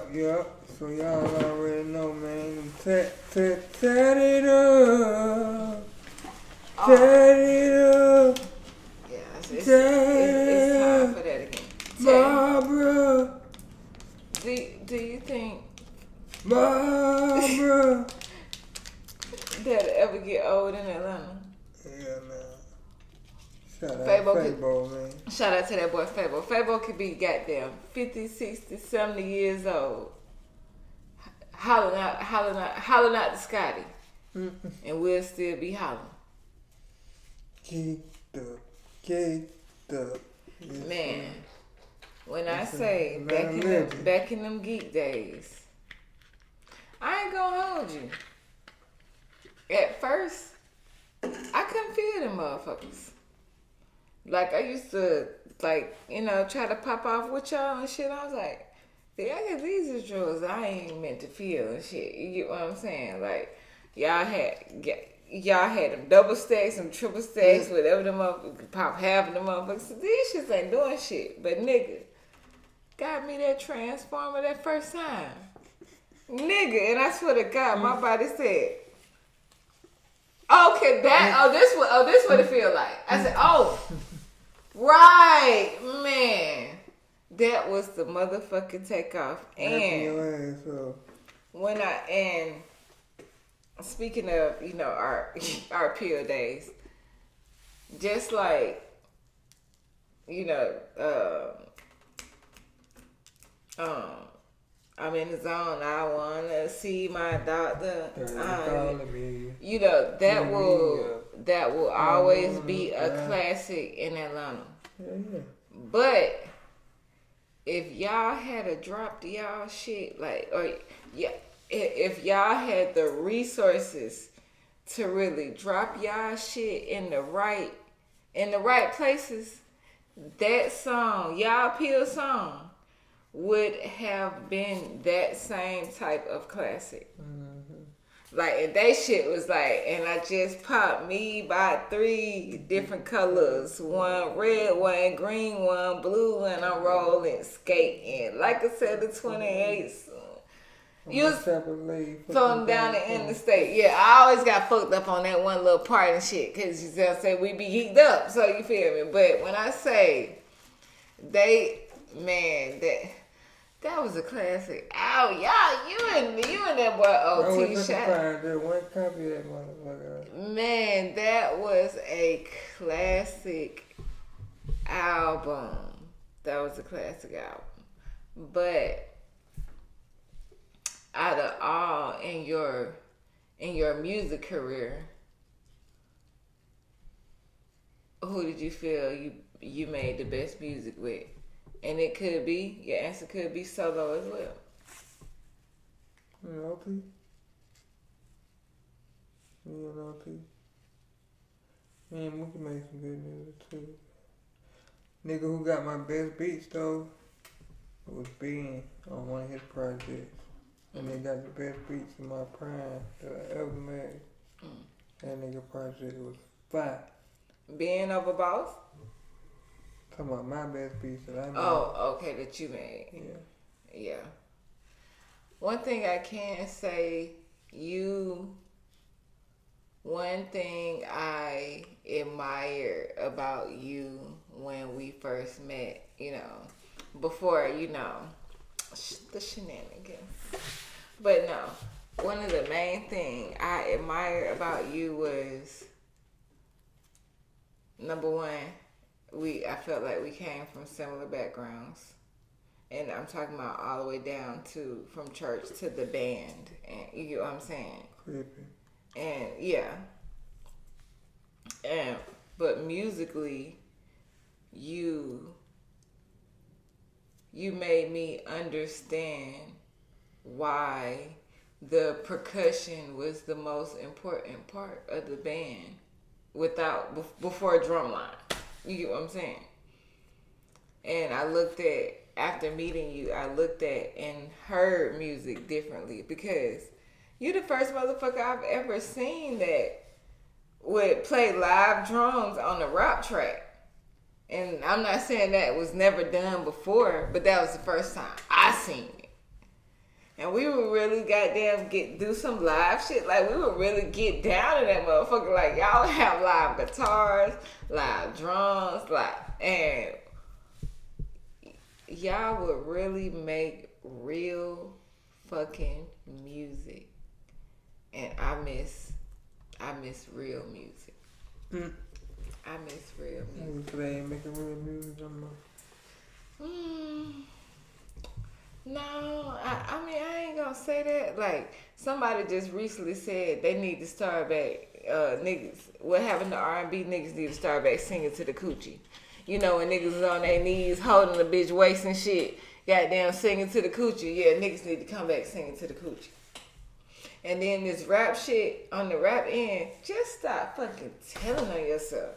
So y'all already know, man. Tat it up. Tat it up. Yeah, it's time for that again. Barbara. Do you think Barbara that'll ever get old in Atlanta? Yeah, man. Shout out Fabo, man. Shout out to that boy Fabo. Fabo could be goddamn 50, 60, 70 years old. Hollering out to Scotty. And we'll still be hollering. Geeked up. Yes, man, when I say back in them geek days, I ain't gonna hold you. At first, I couldn't feel them motherfuckers. Like, I used to, like, you know, try to pop off with y'all and shit. I was like, see, I guess these are drugs I ain't meant to feel and shit. You get what I'm saying? Like, y'all had, y'all had them double stacks, them triple stacks, whatever them up, pop half of them motherfuckers. So these shits ain't doing shit. But nigga, got me that transformer that first time. Nigga, and I swear to God, my body said, okay, this what it feel like. I said, oh, right, man. That was the motherfucking takeoff. And speaking of, you know, our pill days, just like, you know, I'm in the zone. I wanna see my doctor. You know, that will always be a classic in Atlanta. Yeah. But if y'all had a dropped y'all shit, like, or yeah, if y'all had the resources to really drop y'all shit in the right places, that song, y'all pill song, would have been that same type of classic. Like, and they shit was like, and I just popped me by 3 different colors. One red, one green, one blue, and I'm rolling, skating. Like I said, the 28s. You was floating down the interstate. Yeah, I always got fucked up on that one little part and shit. Because you say we be geeked up. So you feel me? But when I say, that was a classic. Oh, y'all, you and that boy OT shot. One copy of that motherfucker. Man, that was a classic album. That was a classic album. But out of all in your music career, who did you feel you made the best music with? And it could be, your answer could be solo as well. LP. Me and LP. Man, we can make some good music too. Nigga who got my best beats though was Ben on one of his projects. And they got the best beats in my prime that I ever made. That nigga project was fire. Ben over Boss? Talking about my best beats that I made. Oh, okay, that you made. Yeah. One thing I can say, one thing I admire about you when we first met, you know, before, you know, the shenanigans. But no, one of the main things I admire about you was, number one, I felt like we came from similar backgrounds. And I'm talking about all the way down from church to the band. And you get what I'm saying? Keepin. And yeah. But musically, you made me understand why the percussion was the most important part of the band before a drum line. You get what I'm saying? And after meeting you, I looked at and heard music differently because you're the first motherfucker I've ever seen that would play live drums on a rap track. And I'm not saying that was never done before, but that was the first time I seen it. And we would really goddamn do some live shit. Like, we would really get down to that motherfucker. Like, y'all have live guitars, live drums, and y'all would really make real fucking music. And I miss real music. I miss real music. They ain't making real music no more. No, I mean, I ain't gonna say that. Like, somebody just recently said they need to start back, niggas, what happened to R&B, niggas need to start back singing to the coochie. You know, when niggas is on their knees holding the bitch waist and shit, goddamn singing to the coochie. Yeah, niggas need to come back singing to the coochie. And then this rap shit on the rap end, just stop fucking telling on yourself.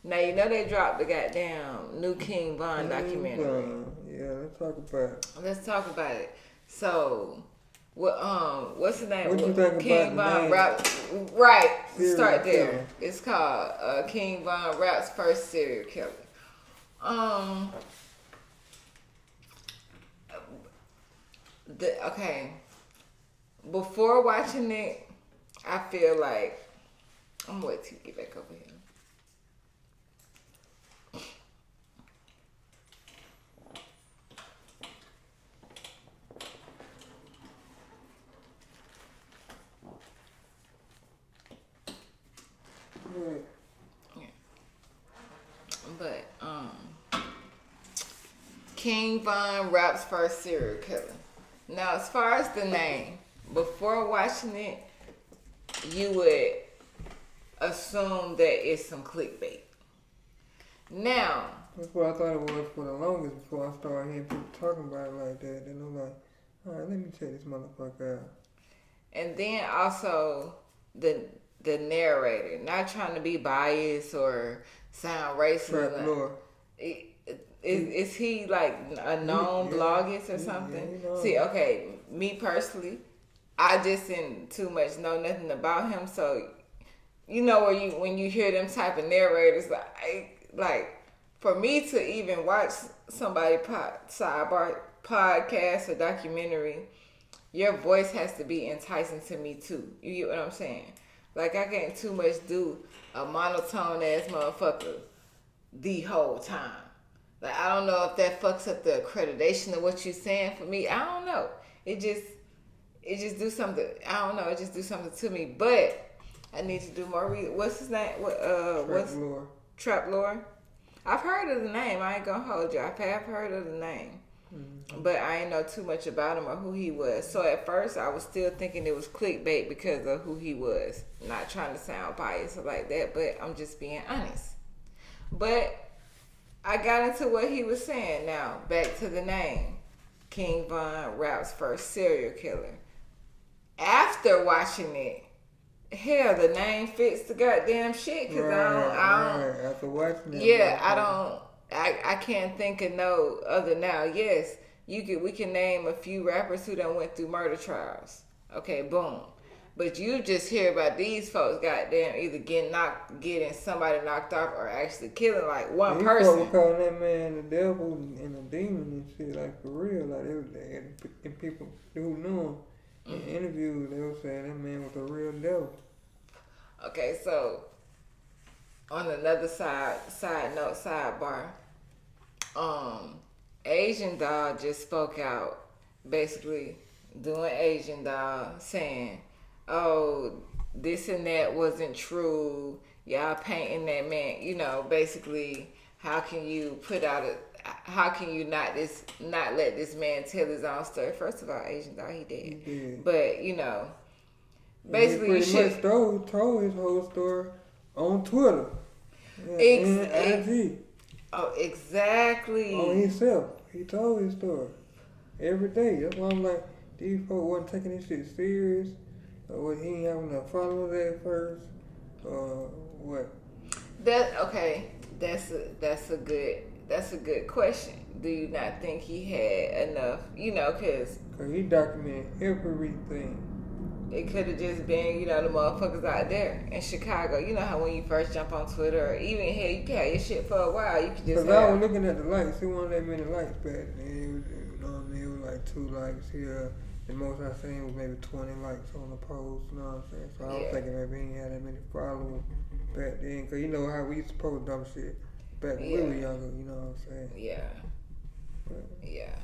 Now, you know they dropped the goddamn new King Von documentary. Yeah, let's talk about it. Let's talk about it. So, What's the name? What you think King about Von the name? Rap. Right. Serial Start there. killer. It's called King Von Rap's first serial killer. Okay. Before watching it, I feel like I'm gonna wait till you get back over here. But King Von Rap's first serial killer. Now, as far as the name, before watching it, you would assume that it's some clickbait. Now, that's what I thought it was for the longest before I started hearing people talking about it like that. Then I'm like, all right, let me check this motherfucker out. And then also the narrator, not trying to be biased or sound racist. Trap lore. Is he like a known bloggist or something? Yeah, See, okay, me personally, I just didn't too much know nothing about him. So, you know, when you hear them type of narrators, like for me to even watch somebody sidebar podcast or documentary, your voice has to be enticing to me too. You get what I'm saying? Like I can't too much do a monotone ass motherfucker the whole time. Like I don't know if that fucks up the accreditation of what you're saying for me. I don't know. It just do something. I don't know. It just do something to me. But I need to do more reading. What's his name? What's Lore? Trap Lore. I've heard of the name. I ain't gonna hold you. I've heard of the name. Mm-hmm. But I ain't know too much about him or who he was. So at first I was still thinking it was clickbait because of who he was. Not trying to sound biased or like that, but I'm just being honest. But I got into what he was saying. Now, back to the name. King Von Rap's first serial killer. After watching it, hell, the name fits the goddamn shit. Cause I don't. After watching it, yeah, I can't think of no other now. Yes, we can name a few rappers who done went through murder trials. Okay, boom. But you just hear about these folks, goddamn, either getting somebody knocked off or actually killing like one person. People calling that man the devil and a demon and shit, like for real. Like and people who knew him in interviews, they were saying that man was a real devil. Okay, so on another sidebar, Asian Dog just spoke out, basically doing Asian Dog, saying, oh, this and that wasn't true. Y'all painting that man, you know, basically, how can you not let this man tell his own story? First of all, Asian Dog, he dead. But, you know, basically, he pretty much told his whole story on Twitter. And IG. Oh, exactly. On himself. He told his story every day. That's why I'm like, these folks wasn't taking this shit serious. Or he ain't having no followers at first, or what? That's a good question. Do you not think he had enough? You know, cause he documented everything. It could have just been, you know, the motherfuckers out there in Chicago. You know how when you first jump on Twitter, or even here, you can have your shit for a while. You can just. Cause I was looking at the likes. It wasn't that many likes back then. It was, you know what I mean? It was like 2 likes here. The most I seen was maybe 20 likes on the post, you know what I'm saying? So I was thinking maybe he ain't had that many followers back then. Because you know how we used to post dumb shit back when we were younger, you know what I'm saying? Yeah.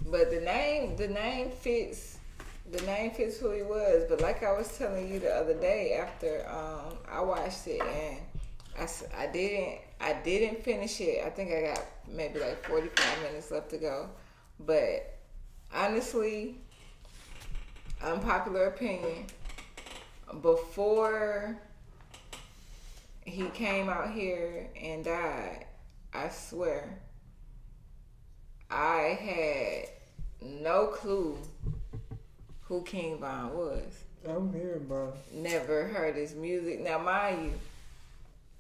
But the name fits who he was. But like I was telling you the other day after I watched it, and I didn't finish it. I think I got maybe like 45 minutes left to go. But honestly, unpopular opinion, before he came out here and died, I swear, I had no clue who King Von was. I'm hearing about it. Never heard his music. Now, mind you,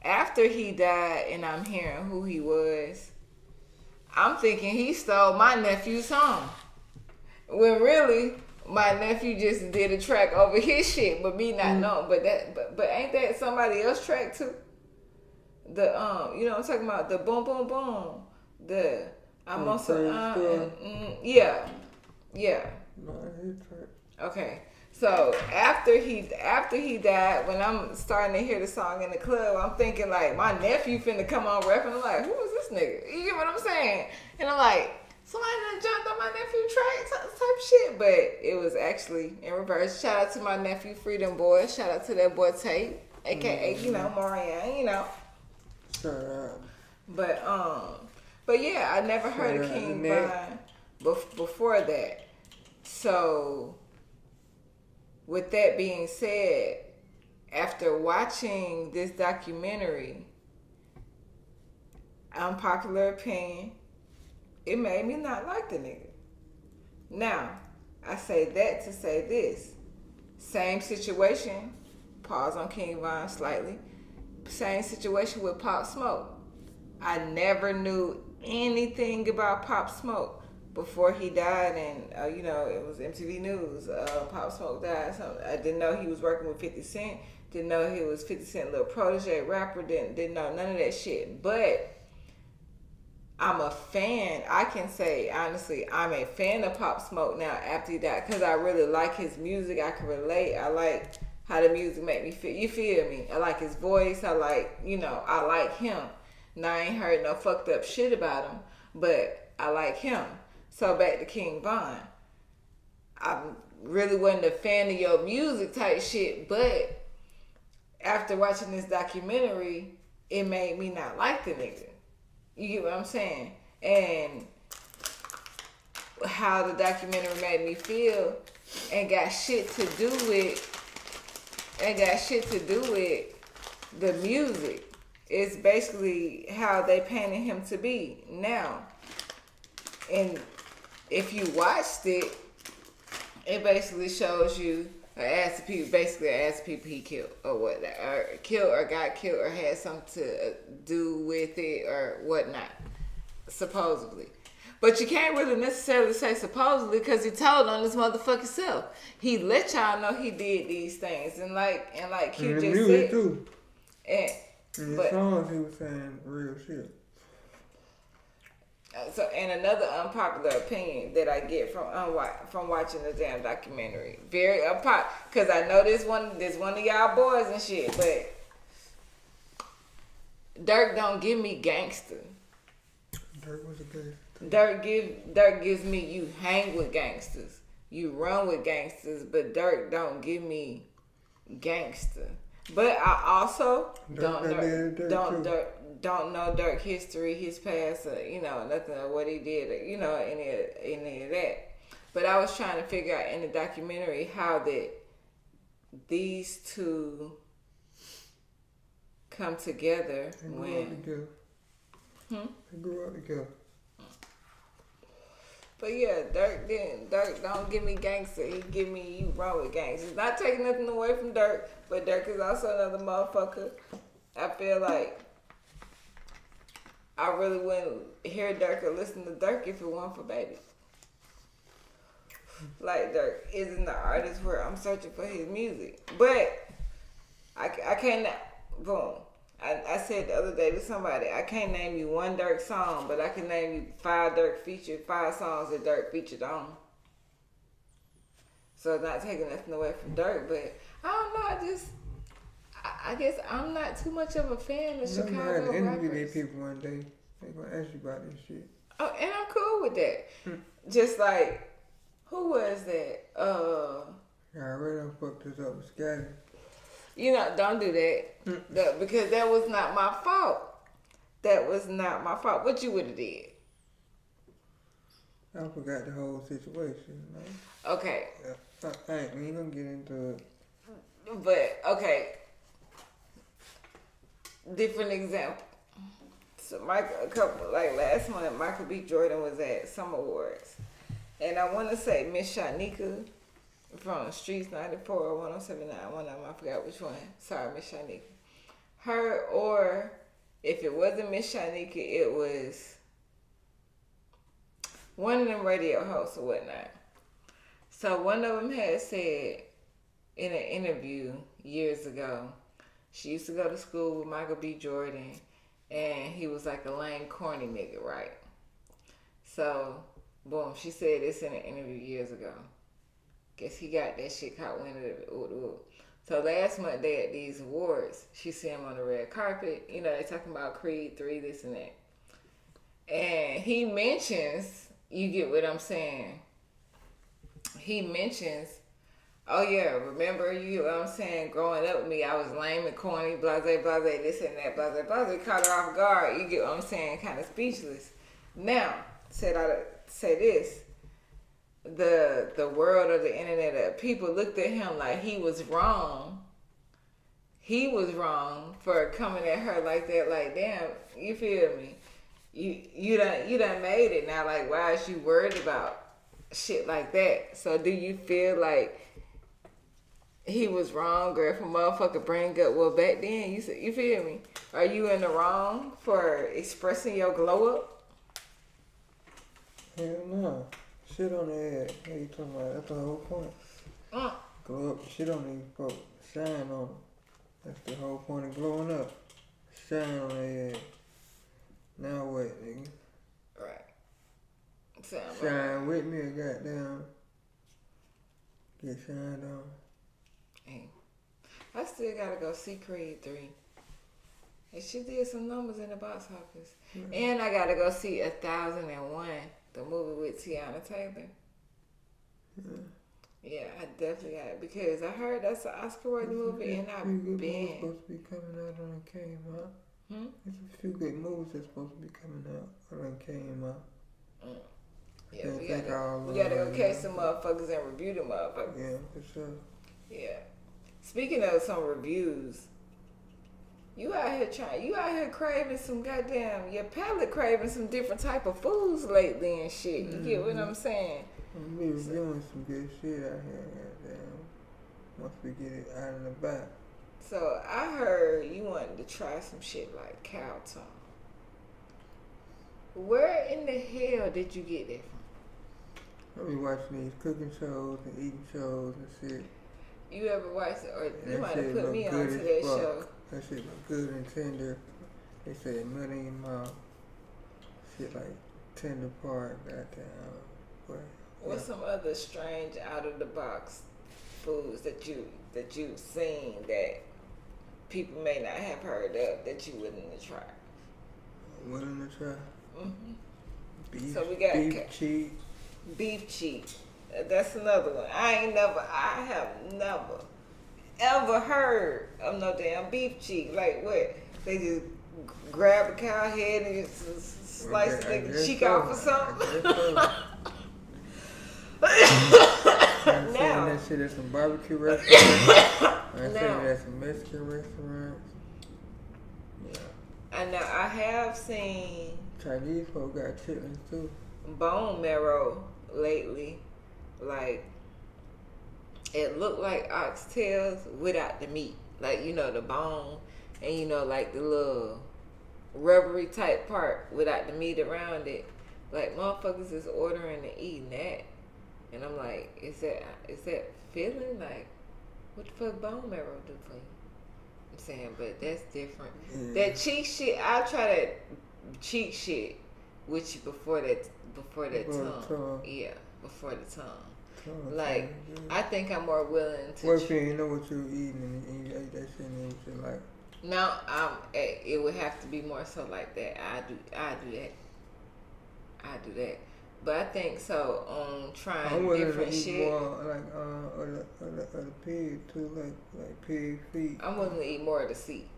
after he died and I'm hearing who he was, I'm thinking he stole my nephew's song. When really, my nephew just did a track over his shit, but me not knowing. But ain't that somebody else's track too? The you know what I'm talking about? The boom boom boom. The I'm on some yeah. No, his track. Okay. So after he died, when I'm starting to hear the song in the club, I'm thinking like my nephew finna come on rapping. I'm like, who is this nigga? You get what I'm saying? And I'm like, somebody done jumped on my nephew track type shit. But it was actually in reverse. Shout out to my nephew Freedom Boy. Shout out to that boy Tate, aka Marianne. Shout out. But yeah, I never heard of King Von before that. So with that being said, after watching this documentary, unpopular opinion, it made me not like the nigga. Now, I say that to say this. Same situation, pause on King Von slightly, same situation with Pop Smoke. I never knew anything about Pop Smoke before he died, and it was MTV News. Pop Smoke died. So I didn't know he was working with 50 Cent. Didn't know he was 50 Cent little protege rapper. Didn't know none of that shit. But I'm a fan. I can say honestly, I'm a fan of Pop Smoke now after he died because I really like his music. I can relate. I like how the music make me feel. You feel me? I like his voice. I like him. Now I ain't heard no fucked up shit about him, but I like him. So back to King Von. I really wasn't a fan of your music type shit, but after watching this documentary, it made me not like the nigga. You get what I'm saying? And how the documentary made me feel and got shit to do with the music. It's basically how they painted him to be now. And if you watched it, it basically shows you asked people he killed or what, or killed or got killed or had something to do with it or whatnot, supposedly. But you can't really necessarily say supposedly because he told on his motherfucking self. He let y'all know he did these things, and like Q just said, too. And in the songs he was saying real shit. So, and another unpopular opinion that I get from watching the damn documentary, very unpopular, because I know this one of y'all boys and shit, but Dirk don't give me gangster. Dirk was a gangster. Dirk gives me you hang with gangsters, you run with gangsters, but Dirk don't give me gangster. But I also don't know Dirk history, his past, nothing of what he did, any of that. But I was trying to figure out in the documentary how that these two come together They grew up together. But yeah, Dirk don't give me gangster. He give me you run with gangsters. Not taking nothing away from Dirk, but Dirk is also another motherfucker. I feel like I really wouldn't hear Dirk or listen to Dirk if it weren't for Baby. Like Dirk isn't the artist where I'm searching for his music. But I can't, boom. I said the other day to somebody, I can't name you one Dirk song, but I can name you 5 songs that Dirk featured on. So not taking nothing away from Dirk, but I don't know, I guess I'm not too much of a fan of Chicago rappers. I'm interview these people one day. They're going to ask you about this shit. Oh, and I'm cool with that. Just like, who was that? I already done fucked this up with Scotty. Don't do that. Because that was not my fault. That was not my fault. What you would have did? I forgot the whole situation. Okay. We ain't gonna get into it. But, okay. Different example. So, last month, Michael B. Jordan was at some awards. And I want to say Miss Shanika from Streets 94 or 1079, one of them, I forgot which one. Sorry, Miss Shanika. Her, or if it wasn't Miss Shanika, it was one of them radio hosts or whatnot. So one of them had said in an interview years ago, she used to go to school with Michael B. Jordan, and he was like a lame, corny nigga, right? So, boom, she said this in an interview years ago. Guess he got that shit caught wind of it. So last month they at these awards, she see him on the red carpet. You know, they talking about Creed 3, this and that. And he mentions, you get what I'm saying? He mentions, oh yeah, remember, you get what I'm saying? Growing up with me, I was lame and corny, blase, this and that, blase. Caught her off guard. You get what I'm saying? Kind of speechless. Now, say this. The world of the internet, people looked at him like he was wrong. He was wrong for coming at her like that. Like, damn, you feel me? You done made it now. Like, why is you worried about shit like that? So do you feel like he was wrong, or if a motherfucker bring up, well, back then you feel me? Are you in the wrong for expressing your glow up? Hell no. Shit on the head. What you talking about? That's the whole point. Glow up. Shit on these folks. Shine on them. That's the whole point of glowing up. Shine on their head. Now what, nigga? Right. Shine with me or goddamn get shined on. Hey, I still gotta go see Creed 3. And she did some numbers in the box office. Mm-hmm. And I gotta go see 1001, the movie with Tiana Taylor. Mm-hmm. Yeah, I definitely got it because I heard that's an Oscar-worthy movie, and I've been. Supposed to be coming out on came out. There's a few good movies that's supposed to be coming out on came out. Yeah, we gotta go catch some motherfuckers and review the motherfuckers. Yeah, for sure. Yeah. Speaking of some reviews, you out here craving some your palate craving some different type of foods lately and shit. You get what I'm saying? I'm reviewing some good shit out here, goddamn. Once we get it out in the back. So I heard you wanted to try some shit like cow tongue. Where in the hell did you get that from? I be watching these cooking shows and eating shows and shit. You ever watched it, or you might have put me onto that show? That shit look good and tender. They say a nut in your mouth. Shit like tender part, goddamn. What's some other strange out of the box foods that you've seen that people may not have heard of that you willing to try? Willing to try? Beef. So we got beef cheek. Beef cheek. That's another one. I have never ever heard of no damn beef cheek. Like what? They just grab a cow head and just slice the cheek off or something. I'm saying that shit at some barbecue restaurants. I'm saying that at some Mexican restaurants. Yeah. And now I have seen Chinese folk got chitlins too. Bone marrow lately. Like it looked like oxtails without the meat. Like, you know, the bone and, you know, like the little rubbery type part without the meat around it. Like motherfuckers is ordering and eating that. And I'm like, is that feeling? Like, what the fuck bone marrow do for you? I'm saying, but that's different. That cheek shit, I'll try that cheek shit with you before that tongue. Yeah, before the tongue. Like, I think I'm more willing to. What if you ain't know what you were eating and you ate that shit and it was like? No, it would have to be more so like that. I do that. But I think so on trying different shit. More like the pig too, like pig feet. I'm willing to eat more of the seat.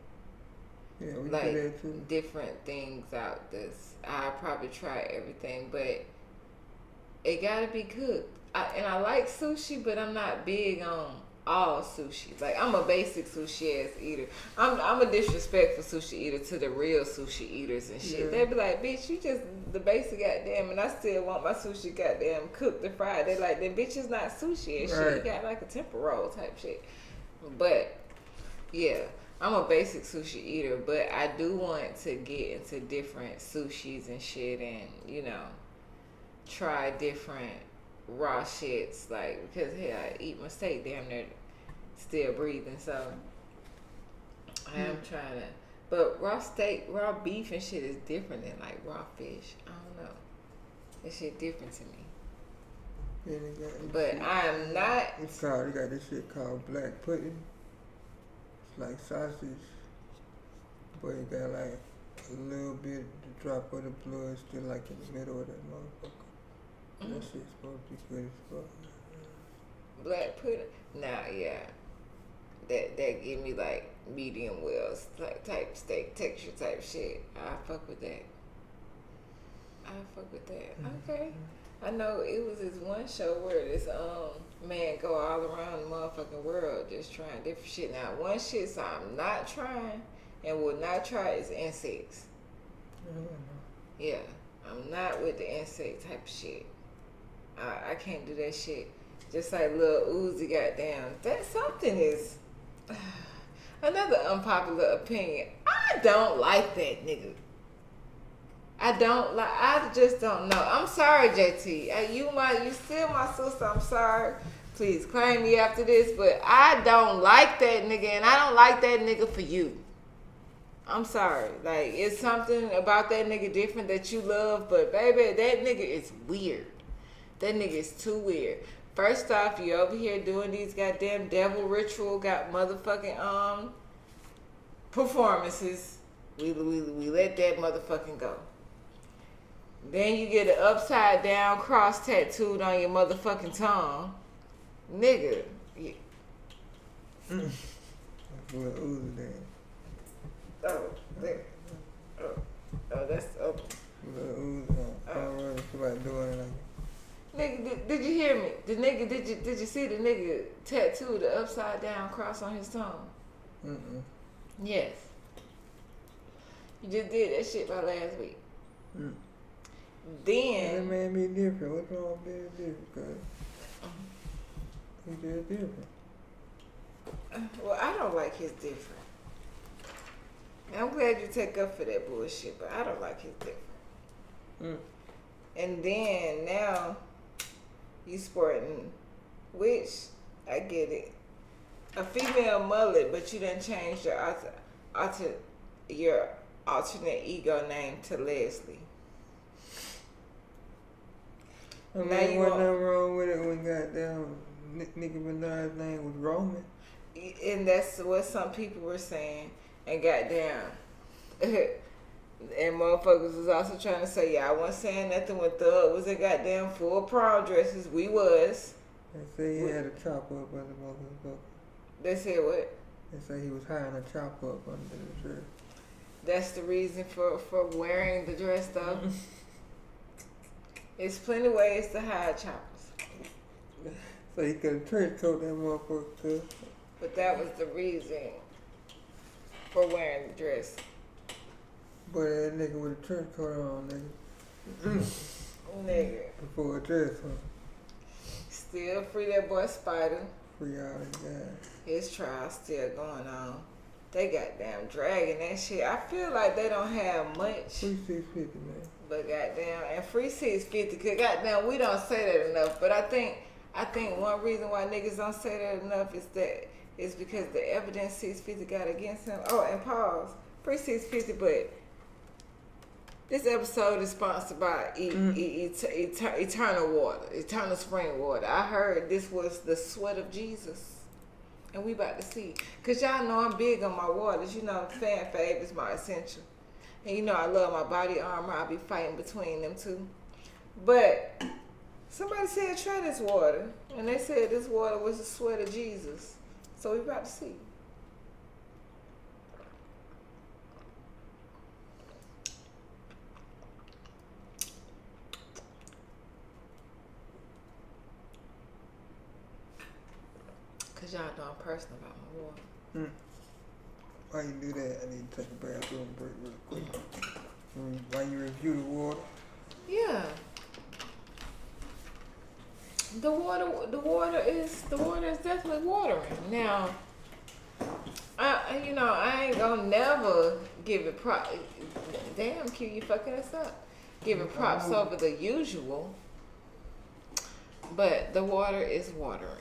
Yeah, we like do that too. Different things out this. I probably try everything, but it gotta be cooked. I like sushi, but I'm not big on all sushi. Like, I'm a basic sushi ass eater. I'm a disrespectful sushi eater to the real sushi eaters and shit. Yeah. They be like, bitch, you just the basic goddamn, and I still want my sushi goddamn cooked and fried. They like, that bitch is not sushi and shit. You got like a tempura roll type shit. But yeah, I'm a basic sushi eater, but I do want to get into different sushis and shit, and, you know, try different raw shits, like, because hell, I eat my steak damn near still breathing, so I am trying to. But raw steak, raw beef and shit is different than like raw fish. I don't know. That shit different to me. Yeah, but I am not. It's called. They got this shit called black pudding. It's like sausage, but it got like a little bit, the drop of the blood still like in the middle of that motherfucker. That shit's supposed to be good as fuck. Black pudding? Nah, yeah. That give me like medium well type steak texture type shit. I fuck with that. Okay. I know it was this one show where this man go all around the motherfucking world just trying different shit. Now one shit so I'm not trying and will not try is insects. Yeah. I'm not with the insect type of shit. I can't do that shit. Just like Lil Uzi, goddamn. That something is another unpopular opinion. I don't like that nigga. I just don't know. I'm sorry, JT. You still my sister. I'm sorry. Please claim me after this, but I don't like that nigga, and I don't like that nigga for you. I'm sorry. Like, it's something about that nigga different that you love, but baby, that nigga is weird. That nigga is too weird. First off, you over here doing these goddamn devil ritual, got motherfucking performances. We let that motherfucking go. Then you get an upside down cross tattooed on your motherfucking tongue. Nigga. Yeah. Oh, there. Oh, that's up. Somebody doing it like. Nigga, did you hear me? The nigga, did you see the nigga tattoo the upside down cross on his tongue? Yes. You just did that shit by last week. Then that made me different. What's wrong with being different? Cause he did different. Well, I don't like his different. I'm glad you take up for that bullshit, but I don't like his different. And then now you sporting, which I get it, a female mullet, but you done changed your alternate ego name to Leslie. I mean, there wasn't nothing wrong with it when goddamn Nicki Minaj's name was Roman. And that's what some people were saying. And goddamn, and motherfuckers was also trying to say, yeah, I wasn't saying nothing when Thug was in goddamn full prom dresses. We was. They say he had a chopper up under the motherfucker. They said what? They say he was hiding a chopper up under the dress. That's the reason for wearing the dress, though. There's plenty ways to hide choppers. So he could have trench coat that motherfucker too. But that was the reason for wearing the dress. But that nigga with a trench coat on, nigga. Nigga. Before a dress, huh? Still free that boy Spider. Free all that guys. His trial still going on. They goddamn dragging that shit. I feel like they don't have much. Free 650, man. But goddamn, and free 650, cause goddamn, we don't say that enough. But I think one reason why niggas don't say that enough is because the evidence 650 got against him. Oh, and pause. Free 650, but this episode is sponsored by Eternal Water, Eternal Spring Water. I heard this was the sweat of Jesus. And we about to see. Because y'all know I'm big on my waters. You know, fan fave is my essential. And you know I love my body armor. I'll be fighting between them two. But somebody said try this water. And they said this water was the sweat of Jesus. So we about to see. Cause y'all know I'm personal about my water. While you do that, I need to take a bathroom break real quick. While you review the water. Yeah. The water is definitely watering. Now, I ain't gonna never give it props. Damn, Q, you fucking us up. Giving props over the usual. But the water is watering.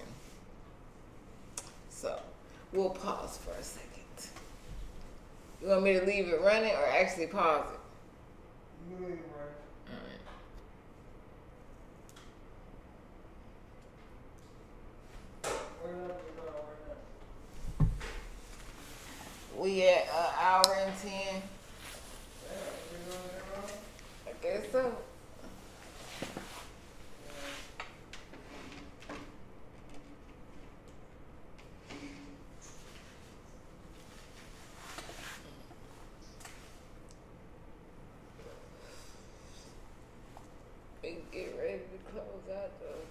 So we'll pause for a second. You want me to leave it running or actually pause it? You leave it running. We at an hour and 10. I guess so. We can get ready to close out though.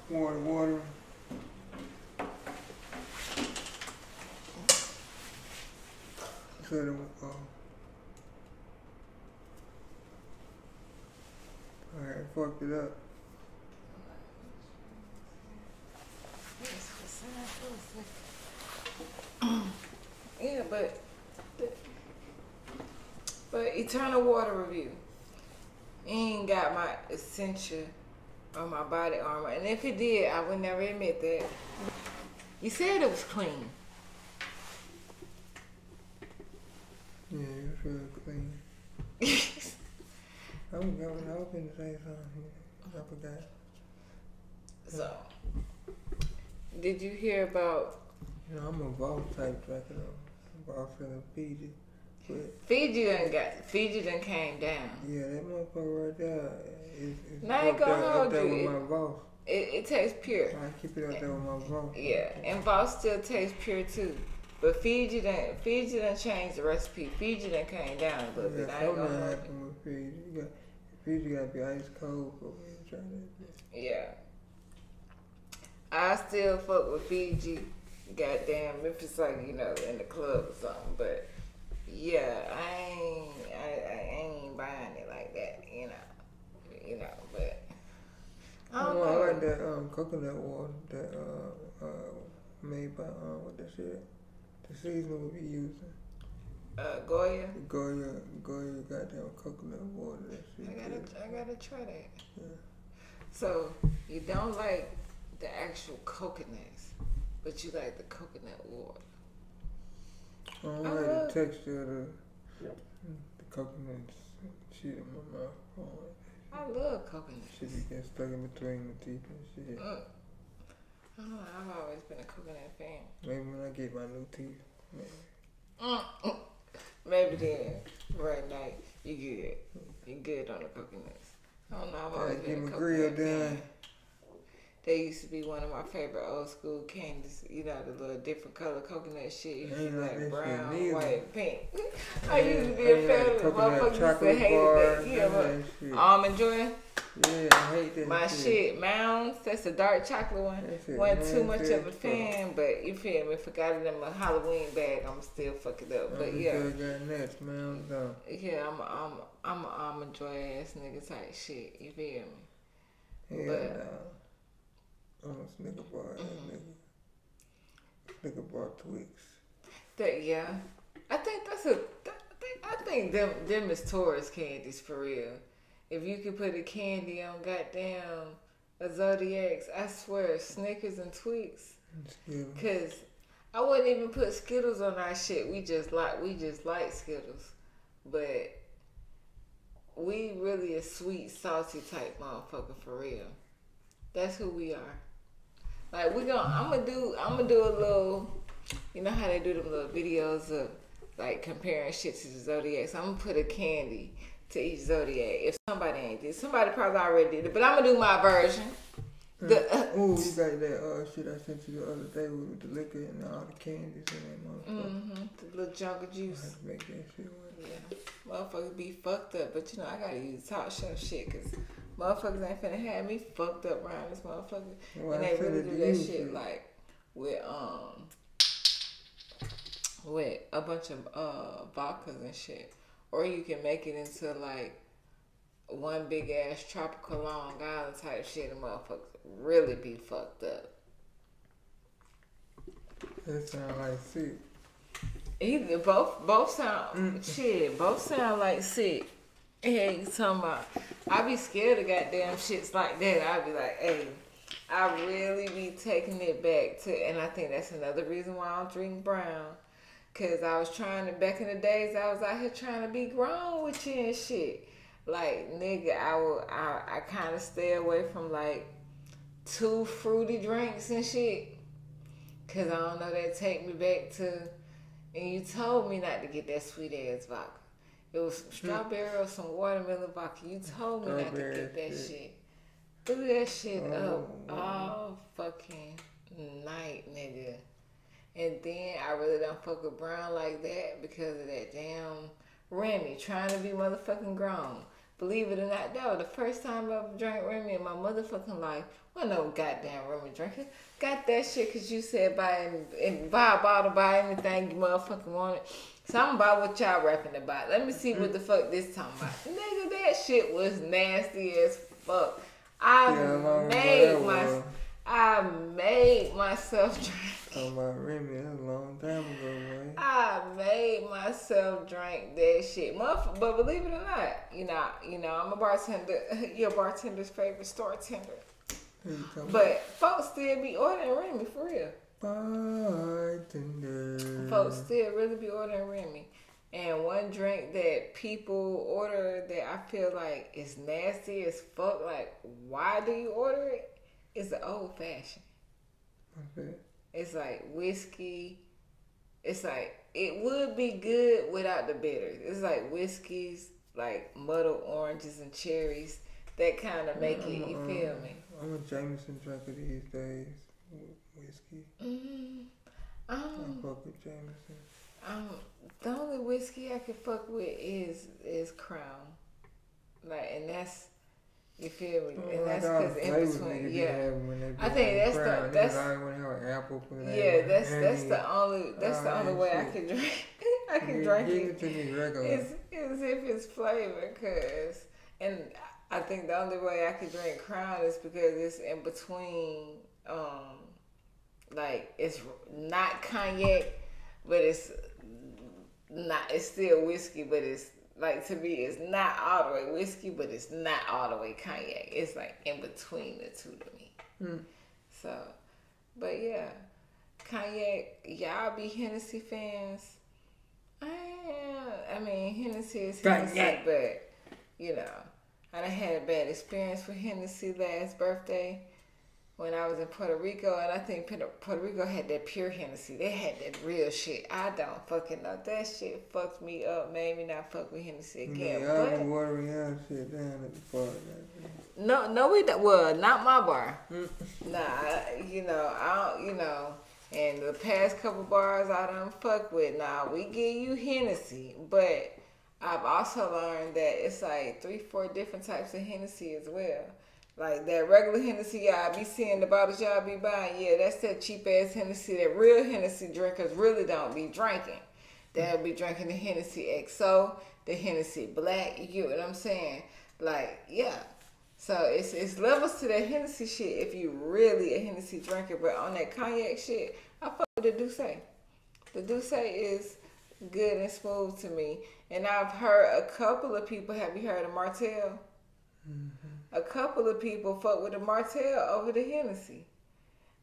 Water. So alright, fucked it up. Yeah, but Eternal Water Review ain't got my essential or my body armor, and if it did, I would never admit that. You said it was clean. Yeah, it was real clean. I was hoping to say something. I forgot. So, did you hear about? You know, I'm a boss type tracker though. Boss in Fiji. But Fiji done came down. Yeah, that motherfucker right there. Now I ain't gonna hold you. With my boss. It tastes pure. I keep it up there with my boss. Yeah, and Voss still tastes pure too. But Fiji done changed the recipe. Fiji done came down a little bit. I ain't gonna hold you. With Fiji. Fiji gotta be ice cold for me to try that. Yeah. I still fuck with Fiji. Goddamn, if it's like, you know, in the club or something. But yeah, I ain't buying it like that, you know, but I don't know. I like that coconut water that made by what that shit, the seasoning we be using. Goya. Goya goddamn coconut water. That shit. I gotta try that. Yeah. So you don't like the actual coconuts, but you like the coconut water. I don't like the texture of the coconut shit in my mouth. I love coconut. Shit be getting stuck in between the teeth and shit. I don't know, I've always been a coconut fan. Maybe when I get my new teeth. Maybe then, right now, you good. You good on the coconuts. I don't know, I've always been a coconut fan. They used to be one of my favorite old school candies. You know, the little different color coconut shit. It used to be like brown, white, pink. I used to be a fan of it. Motherfuckers used to hate that. Yeah, Almond Joy. Yeah, I hate that. My shit, Mounds. That's a dark chocolate one. Wasn't too much of a fan, but you feel me? If I got it in my Halloween bag, I'm still fucking up. But yeah. Yeah, I'm an Almond Joy ass nigga type shit. You feel me? Yeah. I'm a Snicker bar, Snicker bar Twix. Yeah, I think I think them is tourist candies for real. If you could put a candy on goddamn a Zodiacs, I swear Snickers and Twix. Cause I wouldn't even put Skittles on our shit. We just like Skittles, but we really a sweet, salty type motherfucker for real. That's who we are. Like I'm gonna do a little, you know how they do them little videos of like comparing shit to the Zodiacs. I'm gonna put a candy to each Zodiac. If somebody ain't did, somebody probably already did it, but I'm gonna do my version. you got that shit I sent you the other day with the liquor and all the candies in that motherfucker. The little jungle juice. I have to make that shit work. Yeah. Motherfuckers be fucked up, but you know, I gotta use talk show shit, cause motherfuckers ain't finna have me fucked up around this motherfucker. Well, and they really do that shit like with a bunch of vodkas and shit. Or you can make it into like one big ass tropical Long Island type shit and motherfuckers really be fucked up. That sound like sick. Either both sound shit. Both sound like sick. Hey, you talking about? I be scared of goddamn shits like that. I be like, hey, I really be taking it back to, and I think that's another reason why I don't drink brown. Cause I was trying to, back in the days, I was out here trying to be grown with you and shit. Like, nigga, I kind of stay away from like too fruity drinks and shit. Cause I don't know, that take me back to, and you told me not to get that sweet ass vodka. It was some strawberry or some watermelon vodka. You told me not to get that shit. Threw that shit up all fucking night, nigga. And then I really don't fuck with brown like that because of that damn Remy trying to be motherfucking grown. Believe it or not, that was the first time I ever drank Remy in my motherfucking life. Well, no goddamn Remy drinking. Got that shit because you said buy a bottle, buy anything you motherfucking wanted. So I'm about what y'all rapping about. Let me see what the fuck this talking about. Nigga, that shit was nasty as fuck. I made myself drink. Talking about Remy, that was a long time ago, man. I made myself drink that shit. But believe it or not, you know, I'm a bartender. Your bartender's favorite store tender. But folks still be ordering Remy for real. Bartender. Folks still really be ordering Remy. And one drink that people order that I feel like is nasty as fuck, like, why do you order it? It's the old fashioned. Okay. It's like whiskey. It's like, it would be good without the bitters. It's like whiskeys, like muddled oranges and cherries. That kind of make it, you feel me? I'm a Jameson drinker these days. Whiskey. I fuck with Jameson. The only whiskey I can fuck with is Crown. Like, and that's, you feel me? And that's because in between, yeah. I think that's I want to have an apple flavor. Yeah, that's the only way I can drink. I can drink it. To me regular. Is if it's flavor, and I think the only way I can drink Crown is because it's in between. Like, it's not cognac, but it's still whiskey, but it's like, to me, it's not all the way whiskey, but it's not all the way cognac. It's like in between the two to me. So, but yeah, cognac, y'all be Hennessy fans. I mean, Hennessy is Hennessy, but you know, I done had a bad experience with Hennessy last birthday when I was in Puerto Rico, and I think Puerto Rico had that pure Hennessy. They had that real shit. I don't fucking know. That shit fucked me up, made me not fuck with Hennessy again. Yeah, y'all be watering y'all shit down at the bar. No, we don't. Well, not my bar. Nah, you know, I don't, you know, and the past couple bars I done fuck with, nah, we give you Hennessy, but I've also learned that it's like 3-4 different types of Hennessy as well. Like that regular Hennessy y'all be seeing, the bottles y'all be buying, yeah, that's that cheap ass Hennessy that real Hennessy drinkers really don't be drinking. They'll be drinking the Hennessy XO, the Hennessy Black, you get what I'm saying? Like, yeah. So it's levels to that Hennessy shit if you really a Hennessy drinker, but on that cognac shit, I fuck with the Douce. The Douce is good and smooth to me. And I've heard a couple of people, have you heard of Martell? A couple of people fuck with the Martell over the Hennessy.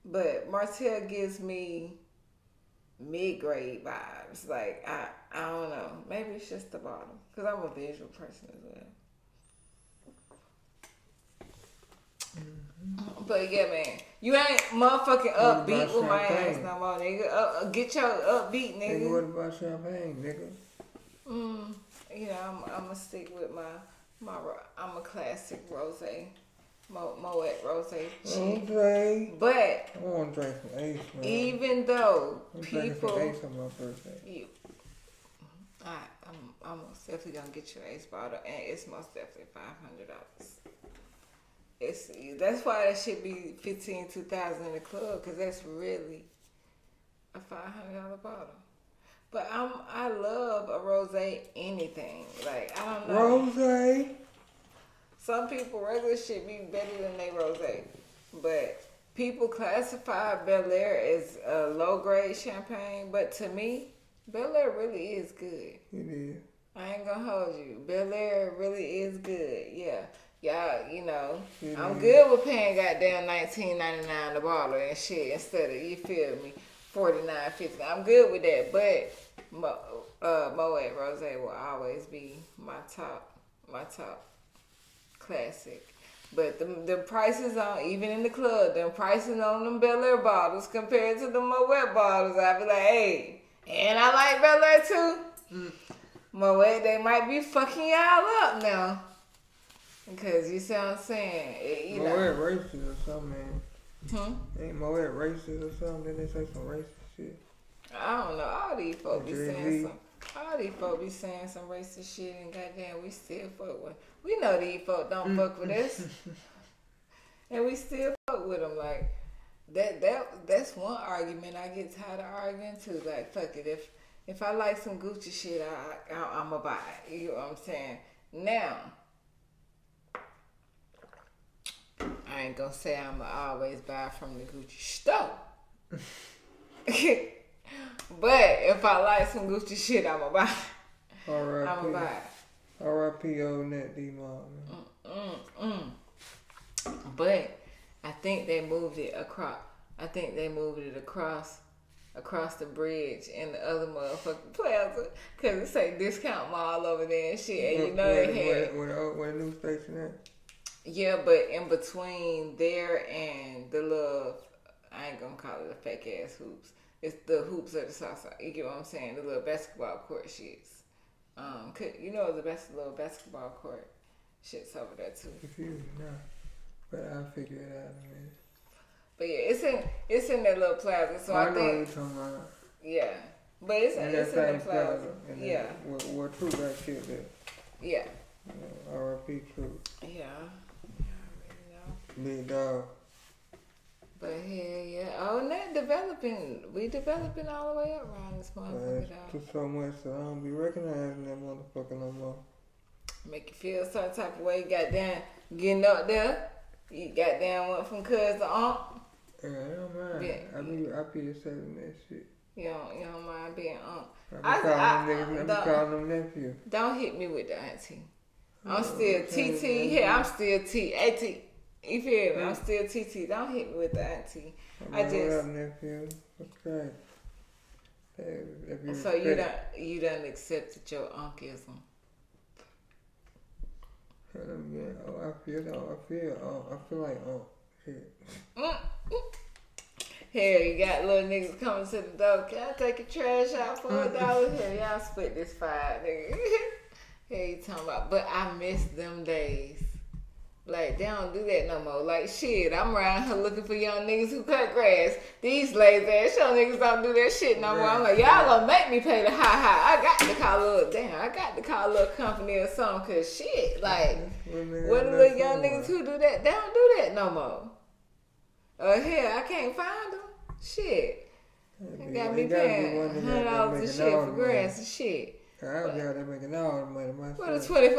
But Martell gives me mid-grade vibes. Like, I don't know. Maybe it's just the bottom. Because I'm a visual person as well. But yeah, man. You ain't motherfucking upbeat with my ass no more, nigga. Get your upbeat, nigga. Nigga, what about champagne, nigga? You know, I'm gonna stick with my I'm a classic rosé. Moet Rose shit. Rose. But I want to drink some Ace, man. even though I'm people, some Ace on my birthday. I'm most definitely gonna get you an Ace bottle, and it's most definitely $500. That's why that should be $2,000 in the club, because that's really a $500 bottle. But I love a rosé anything. Like, I don't know. Rosé. Some people regular shit be better than they rosé, but people classify Bel Air as a low grade champagne. But to me, Bel Air really is good. It is. I ain't gonna hold you. Bel Air really is good. Yeah. Y'all, you know, I'm good with paying goddamn $19.99 a bottle and shit instead of, you feel me, $49.50. I'm good with that, but Moet Rosé will always be my top classic. But the prices on, even in the club, them prices on them Bel Air bottles compared to the Moet bottles, I be like, hey, and I like Bel Air too. Moet, they might be fucking y'all up now. Because you see what I'm saying? Moet racist or something, man. Ain't Moet racist or something? Then they say some racist shit. I don't know. All these folks be saying some racist shit, and goddamn, we still fuck with. We know these folks don't fuck with us, and we still fuck with them. Like that's one argument I get tired of arguing too. Like, fuck it, if I like some Gucci shit, I'ma buy it. You know what I'm saying? Now, I ain't gonna say I'ma always buy from the Gucci store. But if I like some Gucci shit, I'ma buy it. I'ma buy it. R.I.P. old Nat D-Mob, man. But I think they moved it across. Across the bridge in the other motherfucking plaza, cause it say discount mall over there and shit. And you know they had where the new station at. Yeah, but in between there and the little, I ain't gonna call it the fake ass hoops. It's the hoops of the south side. You get what I'm saying? The little basketball court shits. You know the little basketball court shits over there too. Confused now, but I'll figure it out in a minute. But yeah, it's in that little plaza. So I think. Know what you're talking about. Yeah, but it's in the plaza. Yeah. Where True got killed at. Yeah. R.I.P. True. Yeah. Big dog. But hell yeah. Oh, that developing. We developing all the way up around this motherfucker, dog. So much so I don't be recognizing that motherfucker no more. Make you feel some type of way. Goddamn, getting up there. You goddamn went from cuz to aunt. Yeah, I don't mind. Yeah. I be accepting that shit. You don't mind being aunt. I be calling them nephew. Don't hit me with the auntie. I'm still TT. Yeah, I'm still T. You feel me? I'm still TT. Don't hit me with the auntie. What up, nephew? What's great? So you done accepted your unclism. I feel like shit. Here, you got little niggas coming to the door. Can I take your trash out for $1? Here, y'all split this $5, nigga. Here you talking about, but I miss them days. Like, they don't do that no more. Like, shit, I'm around here looking for young niggas who cut grass. These lazy ass young niggas don't do that shit no more. I'm like, y'all gonna make me pay the high. I got to call a little company or something, cause shit, like, what the little young niggas who do that, they don't do that no more. Hell, I can't find them. Shit. They got me paying $100 and shit for grass and shit. I was out there making all the money myself. What is 20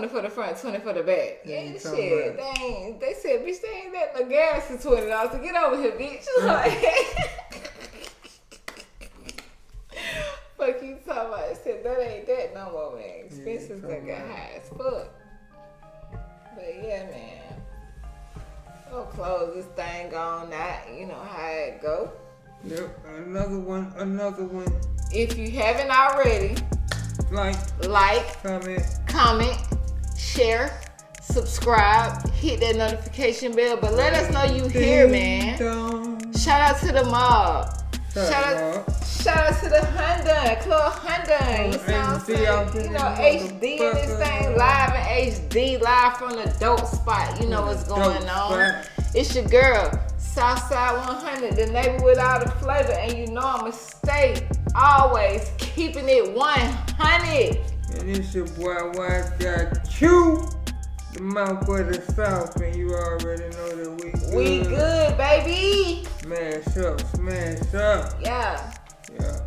for the front, 20 for the back? Yeah, shit. They said, bitch, they ain't that no gas for $20 to get over here, bitch. Like, fuck you talking about? I said, that ain't that no more, man. Expenses done got high as fuck. But yeah, man. We'll close this thing on that. You know how it go. Yep, another one. If you haven't already, like, comment, share, subscribe, hit that notification bell. But let us know you here, man. Shout out to the mob. Shout out to the Honda, Club Honda. You know what I'm saying? You know, HD in this thing, live in HD, live from the dope spot. You know what's going on. It's your girl, Southside 100, the neighbor with all the flavor, and you know I'ma stay always keeping it 100. And it's your boy, Wise Guy Q, the mouth of the South, and you already know that we good. We good, baby. Smash up. Yeah. Yeah.